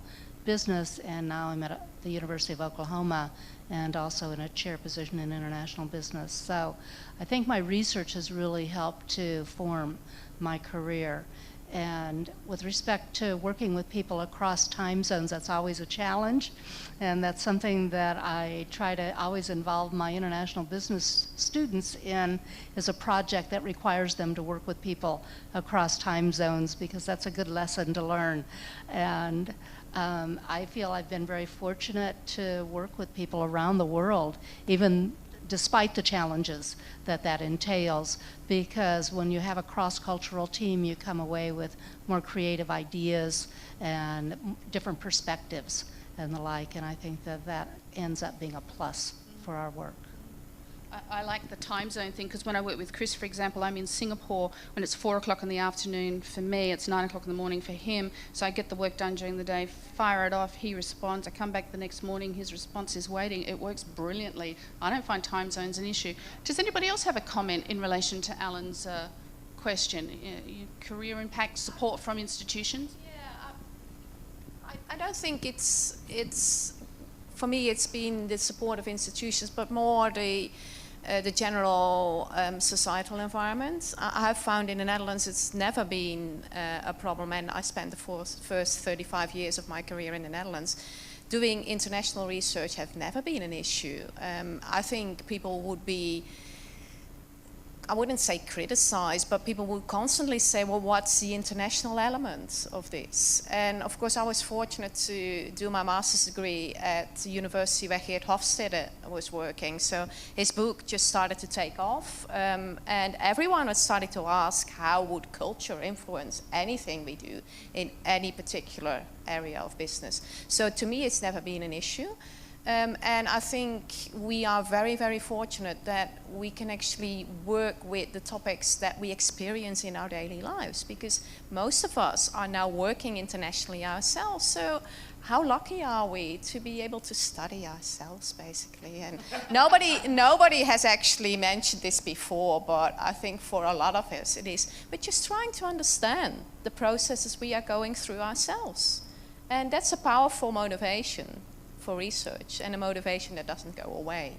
business, and now I'm at the University of Oklahoma and also in a chair position in international business. So I think my research has really helped to form my career. And with respect to working with people across time zones, that's always a challenge. And that's something that I try to always involve my international business students in, is a project that requires them to work with people across time zones, because that's a good lesson to learn. And I feel I've been very fortunate to work with people around the world, even despite the challenges that that entails, because when you have a cross-cultural team, you come away with more creative ideas and different perspectives and the like, and I think that that ends up being a plus for our work. I like the time zone thing, because when I work with Chris, for example, I'm in Singapore when it's 4 o'clock in the afternoon for me, it's 9 o'clock in the morning for him, so I get the work done during the day, fire it off, he responds, I come back the next morning, his response is waiting. It works brilliantly. I don't find time zones an issue. Does anybody else have a comment in relation to Alan's question? Career impact, support from institutions? Yeah, I don't think it's for me it's been the support of institutions, but more the general societal environment. I have found in the Netherlands it's never been a problem, and I spent the first 35 years of my career in the Netherlands. Doing international research have never been an issue. I think people would be, I wouldn't say criticized, but people would constantly say, well, what's the international element of this? And of course, I was fortunate to do my master's degree at the university where Geert Hofstede was working. So his book just started to take off, and everyone was starting to ask, how would culture influence anything we do in any particular area of business? So to me, it's never been an issue. And I think we are very, very fortunate that we can actually work with the topics that we experience in our daily lives, because most of us are now working internationally ourselves. So how lucky are we to be able to study ourselves, basically? And nobody has actually mentioned this before, but I think for a lot of us it is. We're just trying to understand the processes we are going through ourselves. And that's a powerful motivation for research, and a motivation that doesn't go away.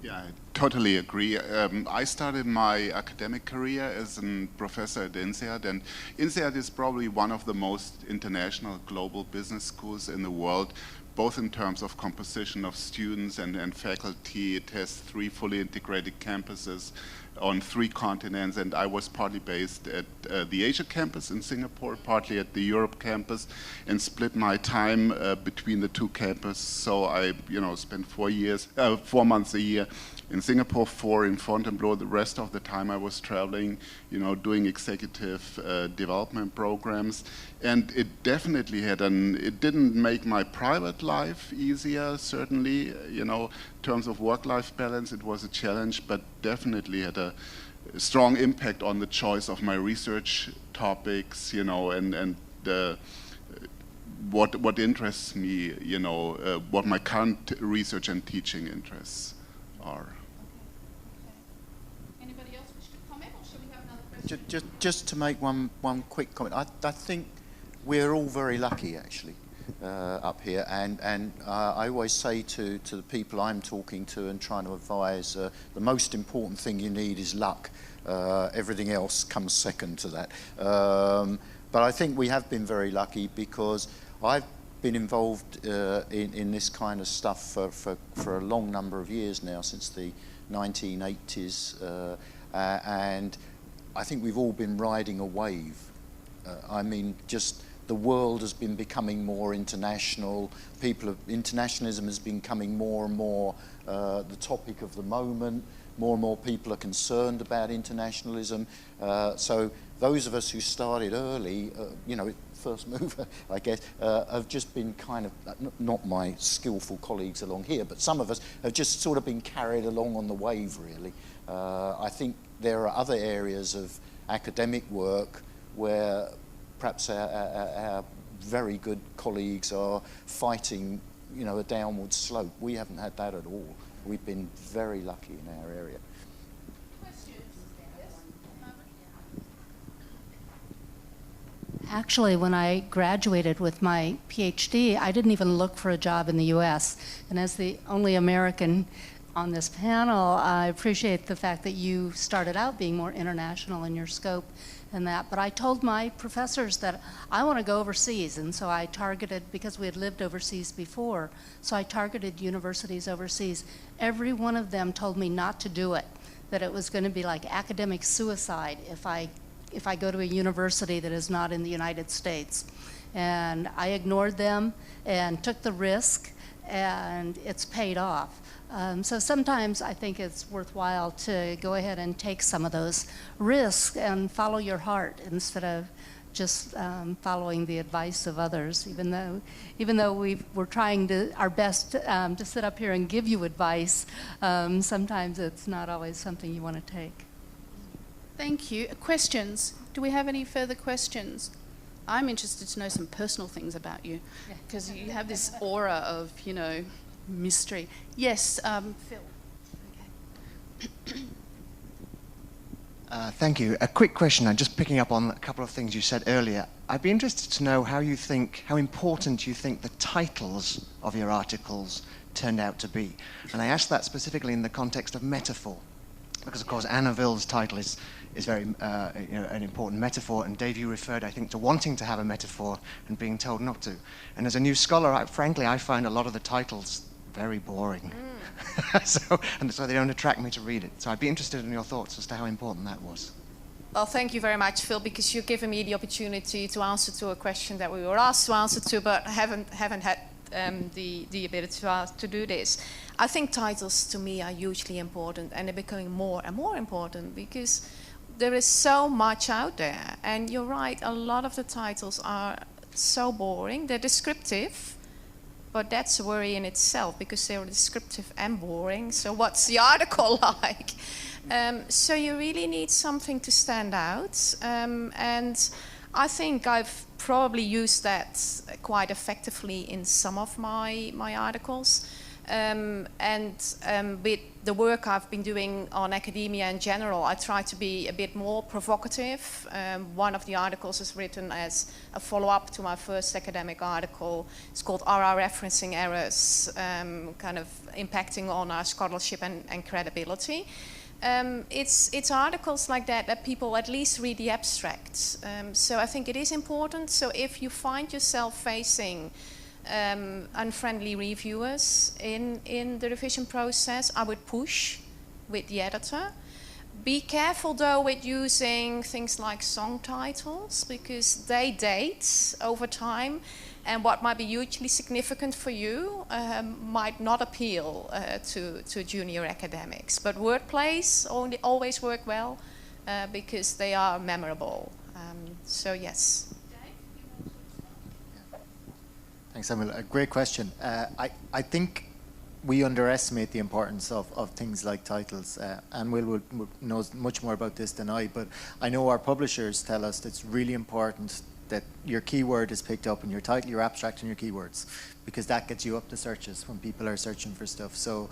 Yeah, I totally agree. I started my academic career as a professor at INSEAD, and INSEAD is probably one of the most international global business schools in the world, both in terms of composition of students and faculty. It has 3 fully integrated campuses on 3 continents, and I was partly based at the Asia campus in Singapore, partly at the Europe campus, and split my time between the 2 campuses. So I, spent 4 months a year in Singapore, 4 in Fontainebleau. The rest of the time I was traveling, doing executive development programs. And it definitely it didn't make my private life easier, certainly, in terms of work-life balance, it was a challenge, but definitely had a strong impact on the choice of my research topics, and what interests me, what my current research and teaching interests are. Anybody else wish to comment, or should we have another question? Just to make one quick comment, I think we're all very lucky, actually, up here, and I always say to the people I'm talking to and trying to advise, the most important thing you need is luck. Everything else comes second to that. But I think we have been very lucky, because I've been involved in this kind of stuff for a long number of years now, since the 1980s, and I think we've all been riding a wave. I mean, just the world has been becoming more international. Internationalism has been becoming more and more the topic of the moment. More and more people are concerned about internationalism. So those of us who started early, you know, first mover, I guess, have just been kind of, not my skillful colleagues along here, but some of us have just sort of been carried along on the wave, really. I think there are other areas of academic work where perhaps our very good colleagues are fighting, you know, a downward slope. We haven't had that at all. We've been very lucky in our area. Actually, when I graduated with my PhD, I didn't even look for a job in the US. And as the only American on this panel, I appreciate the fact that you started out being more international in your scope and that. But I told my professors that I want to go overseas, and so I targeted, because we had lived overseas before, so I targeted universities overseas. Every one of them told me not to do it, that it was going to be like academic suicide if I go to a university that is not in the United States. And I ignored them and took the risk, and it's paid off. So sometimes I think it's worthwhile to go ahead and take some of those risks and follow your heart instead of just following the advice of others, even though we're trying our best to sit up here and give you advice, sometimes it's not always something you want to take. Thank you. Questions? Do we have any further questions? I'm interested to know some personal things about you, because you have this aura of, you know, mystery. Yes, Phil. Okay. Thank you. A quick question. I'm just picking up on a couple of things you said earlier. I'd be interested to know how important you think the titles of your articles turned out to be. And I ask that specifically in the context of metaphor, because of course Anne-wil's title is very an important metaphor, and Dave, you referred, I think, to wanting to have a metaphor and being told not to. And as a new scholar, frankly, I find a lot of the titles very boring. So they don't attract me to read it. So I'd be interested in your thoughts as to how important that was. Well, thank you very much, Phil, because you've given me the opportunity to answer to a question that we were asked to answer to, but haven't had the ability to do this. I think titles to me are hugely important, and they're becoming more and more important because there is so much out there. And you're right, a lot of the titles are so boring. They're descriptive, but that's a worry in itself because they're descriptive and boring. So what's the article like? So you really need something to stand out. And I think I've probably used that quite effectively in some of my articles. With the work I've been doing on academia in general, I try to be a bit more provocative. One of the articles is written as a follow-up to my first academic article. It's called Are Our Referencing Errors kind of impacting on our scholarship and credibility? It's articles like that people at least read the abstract. So I think it is important. So if you find yourself facing unfriendly reviewers in the revision process, I would push with the editor. Be careful though with using things like song titles because they date over time, and what might be hugely significant for you might not appeal to junior academics. But wordplays always work well because they are memorable. So yes. Thanks, Anne-wil. A great question. I think we underestimate the importance of things like titles. Anne-wil knows much more about this than I, but I know our publishers tell us that it's really important that your keyword is picked up in your title, your abstract, and your keywords, because that gets you up the searches when people are searching for stuff. So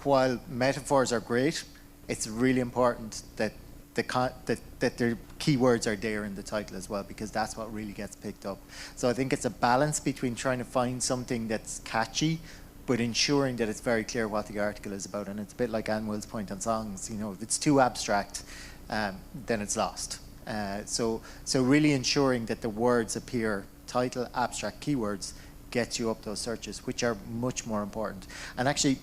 while metaphors are great, it's really important that their keywords are there in the title as well, because that's what really gets picked up. So I think it's a balance between trying to find something that's catchy, but ensuring that it's very clear what the article is about. And it's a bit like Anne-wil's point on songs. You know, if it's too abstract, then it's lost. So really ensuring that the words appear, title, abstract, keywords, gets you up those searches, which are much more important. And actually,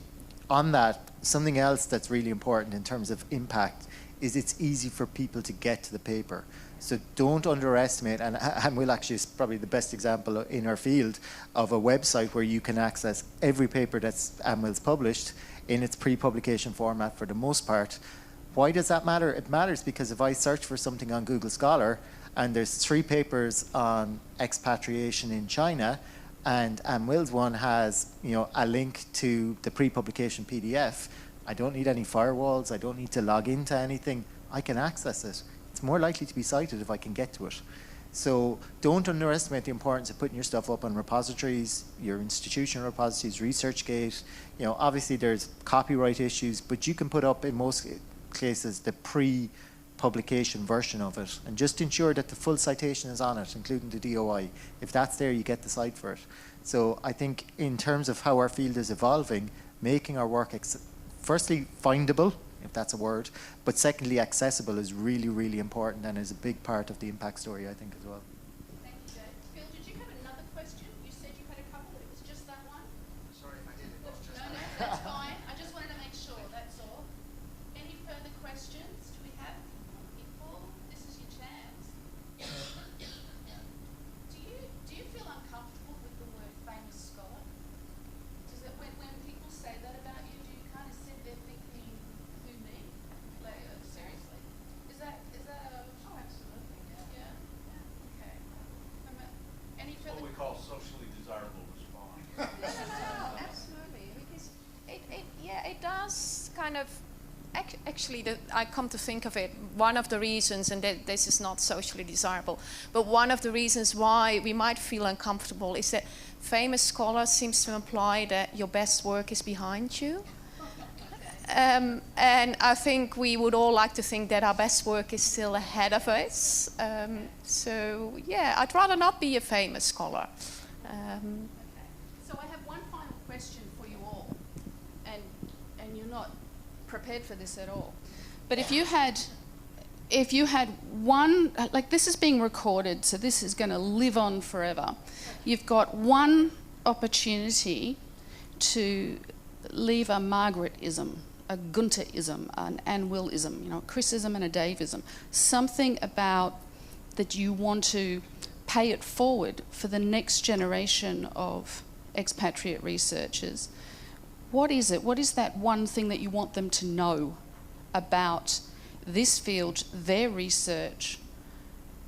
on that, something else that's really important in terms of impact is it's easy for people to get to the paper. So don't underestimate, and Anne-wil actually is probably the best example in our field of a website where you can access every paper that's Anne-wil's published in its pre-publication format for the most part. Why does that matter? It matters because if I search for something on Google Scholar and there's 3 papers on expatriation in China, and Anne-wil's one has, you know, a link to the pre-publication PDF, I don't need any firewalls, I don't need to log into anything, I can access it. It's more likely to be cited if I can get to it. So don't underestimate the importance of putting your stuff up on repositories, your institutional repositories, ResearchGate. You know, obviously there's copyright issues, but you can put up in most cases the pre-publication version of it, and just ensure that the full citation is on it, including the DOI. If that's there, you get the cite for it. So I think in terms of how our field is evolving, making our work firstly findable, if that's a word, but secondly accessible is really, really important and is a big part of the impact story, I think, as well. Thank you, Jay. Phil, did you have another question? You said you had a couple, it was just that one? Sorry if I did. No, that's fine. I just wanted to make sure, that's all. Any further questions? Do we have people? This is your chance. Do you feel uncomfortable with the word famous scholar? Does it, when people say that about you, do you kind of sit there thinking, who me? Like, seriously? Is that oh, absolutely, yeah. Okay. Any further? What we call socially desirable response. No, absolutely. Because it does kind of, actually, I come to think of it, one of the reasons, and this is not socially desirable, but one of the reasons why we might feel uncomfortable is that famous scholar seems to imply that your best work is behind you. And I think we would all like to think that our best work is still ahead of us. So yeah, I'd rather not be a famous scholar. So I have one final question for you all, and you're not prepared for this at all. But if you had one, like this is being recorded, so this is going to live on forever. You've got one opportunity to leave a Margaretism, a Guenterism, an Anne-wilism, you know, a Chrisism and a Davism, something about that you want to pay it forward for the next generation of expatriate researchers. What is it? What is that one thing that you want them to know about this field, their research,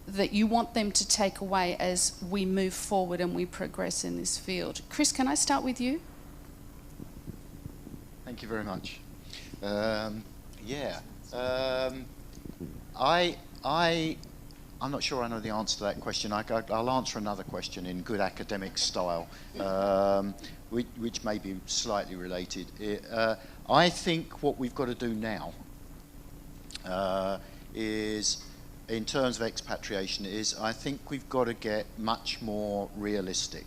that you want them to take away as we move forward and we progress in this field? Chris, can I start with you? Thank you very much. I'm not sure I know the answer to that question. I'll answer another question in good academic style, which may be slightly related. I think what we've got to do now is, in terms of expatriation, is I think we've got to get much more realistic.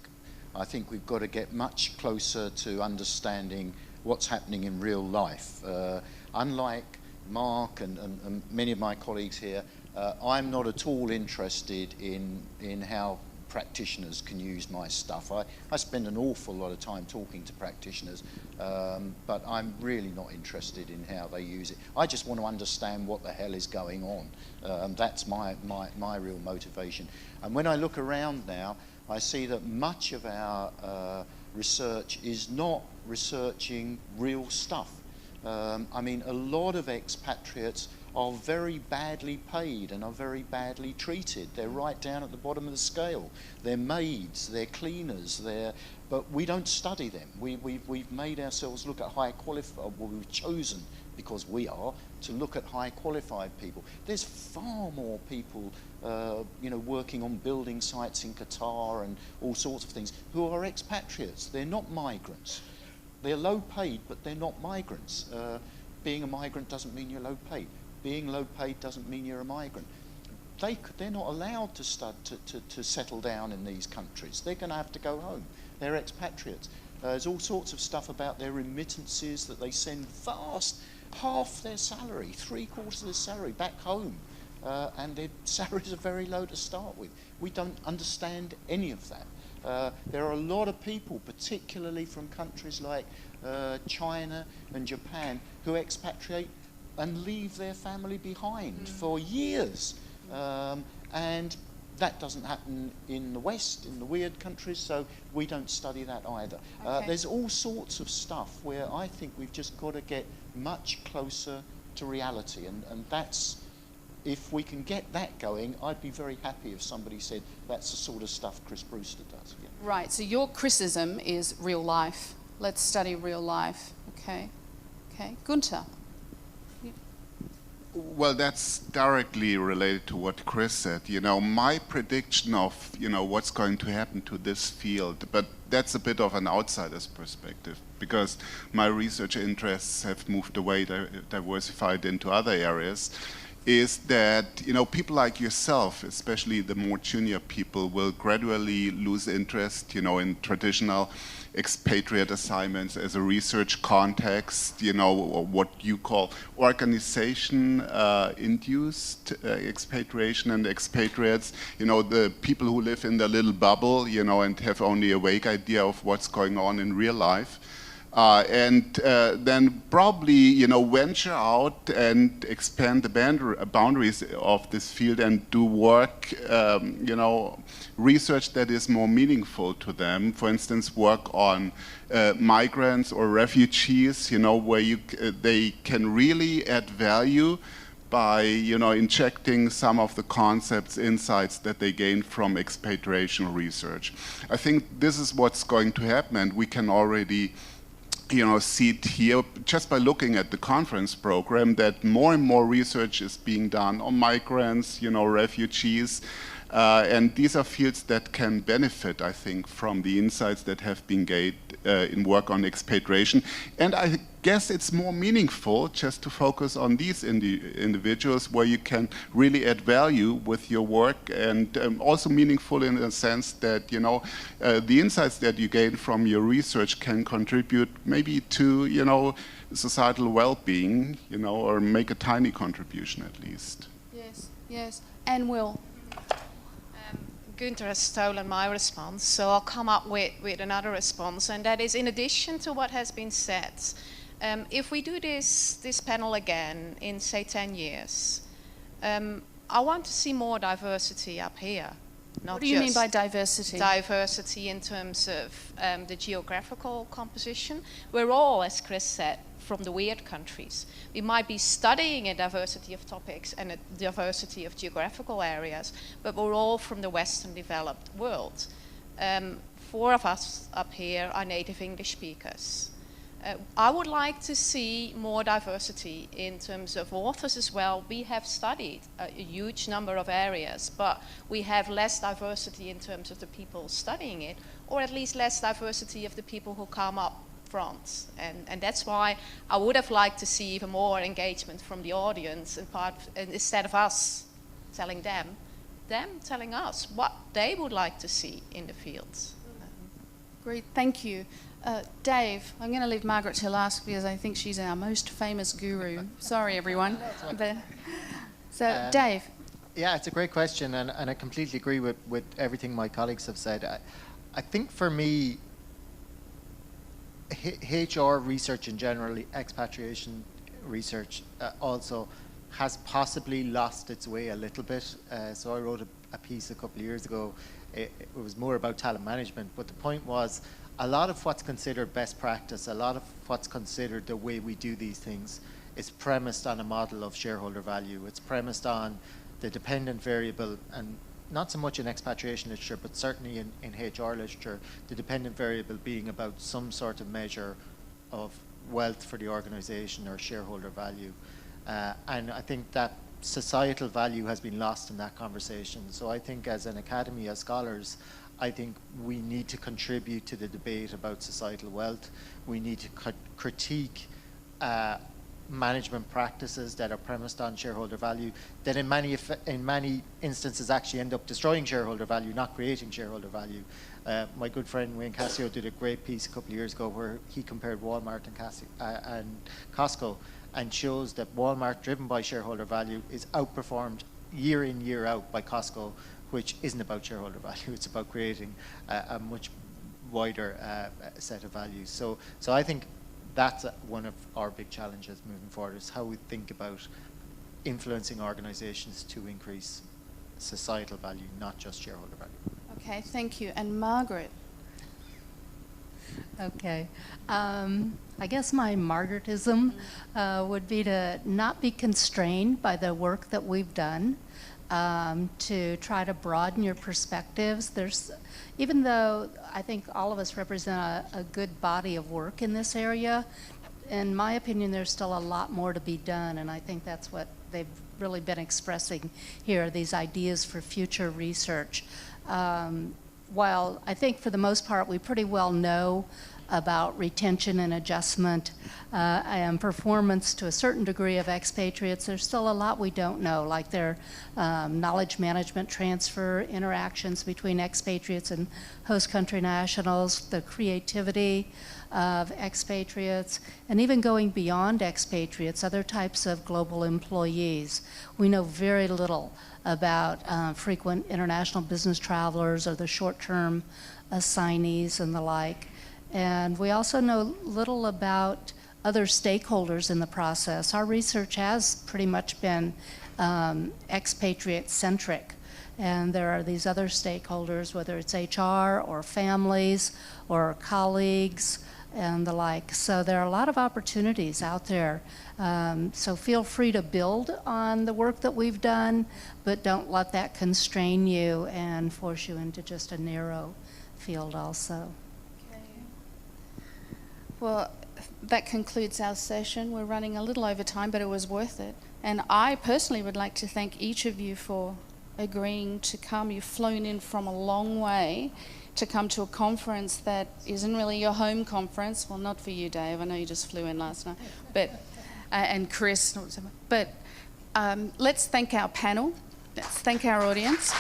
I think we've got to get much closer to understanding what's happening in real life. Unlike Mark and many of my colleagues here, I'm not at all interested in how practitioners can use my stuff. I spend an awful lot of time talking to practitioners, but I'm really not interested in how they use it. I just want to understand what the hell is going on. That's my real motivation. And when I look around now, I see that much of our research is not researching real stuff. I mean, a lot of expatriates are very badly paid and are very badly treated. They're right down at the bottom of the scale. They're maids, they're cleaners, but we don't study them. We've made ourselves look at high qualified, well, we've chosen, because we are, to look at high qualified people. There's far more people working on building sites in Qatar and all sorts of things who are expatriates. They're not migrants. They're low paid, but they're not migrants. Being a migrant doesn't mean you're low paid. Being low paid doesn't mean you're a migrant. They're not allowed to settle down in these countries. They're going to have to go home. They're expatriates. There's all sorts of stuff about their remittances that they send vast, half their salary, 3/4 of their salary back home. And their salaries are very low to start with. We don't understand any of that. There are a lot of people, particularly from countries like China and Japan, who expatriate and leave their family behind for years. And that doesn't happen in the West, in the weird countries, so we don't study that either. Okay. There's all sorts of stuff where I think we've just got to get much closer to reality, and that's, if we can get that going, I'd be very happy if somebody said that's the sort of stuff Chris Brewster does. Yeah. Right, so your criticism is real life. Let's study real life. Okay. Guenter. Well, that's directly related to what Chris said. You know, my prediction of, you know, what's going to happen to this field, but that's a bit of an outsider's perspective, because my research interests have moved away, diversified into other areas, is that, you know, people like yourself, especially the more junior people, will gradually lose interest, you know, in traditional expatriate assignments as a research context, you know, what you call organization-induced expatriation and expatriates, you know, the people who live in their little bubble, you know, and have only a vague idea of what's going on in real life. And then probably, you know, venture out and expand the boundaries of this field and do work, you know, research that is more meaningful to them. For instance, work on migrants or refugees, you know, where they can really add value by, you know, injecting some of the concepts, insights that they gain from expatriation research. I think this is what's going to happen, and we can already, you know, see it here just by looking at the conference program, that more and more research is being done on migrants, you know, refugees, and these are fields that can benefit, I think, from the insights that have been gained in work on expatriation. And I guess it's more meaningful just to focus on these individuals, where you can really add value with your work, and also meaningful in the sense that, you know, the insights that you gain from your research can contribute maybe to, you know, societal well-being, you know, or make a tiny contribution at least. Yes. Anne-wil. Guenter has stolen my response, so I'll come up with another response, and that is, in addition to what has been said, if we do this panel again in, say, 10 years, I want to see more diversity up here. What do you mean by diversity? Diversity in terms of the geographical composition. We're all, as Chris said, from the weird countries. We might be studying a diversity of topics and a diversity of geographical areas, but we're all from the Western developed world. 4 of us up here are native English speakers. I would like to see more diversity in terms of authors as well. We have studied a huge number of areas, but we have less diversity in terms of the people studying it, or at least less diversity of the people who come up front. And that's why I would have liked to see even more engagement from the audience, and instead of us telling them telling us what they would like to see in the fields. Great, thank you. Dave, I'm going to leave Margaret to last because I think she's our most famous guru. Sorry, everyone. So, Dave. Yeah, it's a great question, and I completely agree with everything my colleagues have said. I think for me, HR research in general, expatriation research also has possibly lost its way a little bit. So I wrote a piece a couple of years ago. It was more about talent management, but the point was, a lot of what's considered best practice, a lot of what's considered the way we do these things is premised on a model of shareholder value. It's premised on the dependent variable, and not so much in expatriation literature, but certainly in HR literature, the dependent variable being about some sort of measure of wealth for the organization or shareholder value. And I think that societal value has been lost in that conversation. So I think as an academy, as scholars, I think we need to contribute to the debate about societal wealth. We need to critique management practices that are premised on shareholder value, that in many instances actually end up destroying shareholder value, not creating shareholder value. My good friend Wayne Cassio did a great piece a couple of years ago where he compared Walmart and Costco, and shows that Walmart, driven by shareholder value, is outperformed year in, year out by Costco, which isn't about shareholder value. It's about creating a much wider set of values. So I think that's one of our big challenges moving forward, is how we think about influencing organizations to increase societal value, not just shareholder value. Okay, thank you. And Margaret? Okay. I guess my Margaretism would be to not be constrained by the work that we've done, to try to broaden your perspectives. Even though I think all of us represent a good body of work in this area, in my opinion, there's still a lot more to be done, and I think that's what they've really been expressing here, these ideas for future research. While I think for the most part we pretty well know about retention and adjustment and performance to a certain degree of expatriates, there's still a lot we don't know, like their knowledge management transfer, interactions between expatriates and host country nationals, the creativity of expatriates, and even going beyond expatriates, other types of global employees. We know very little about frequent international business travelers or the short-term assignees and the like. And we also know little about other stakeholders in the process. Our research has pretty much been expatriate-centric. And there are these other stakeholders, whether it's HR or families or colleagues and the like. So there are a lot of opportunities out there. So feel free to build on the work that we've done, but don't let that constrain you and force you into just a narrow field also. Well, that concludes our session. We're running a little over time, but it was worth it. And I personally would like to thank each of you for agreeing to come. You've flown in from a long way to come to a conference that isn't really your home conference. Well, not for you, Dave. I know you just flew in last night. But and Chris. But let's thank our panel. Let's thank our audience.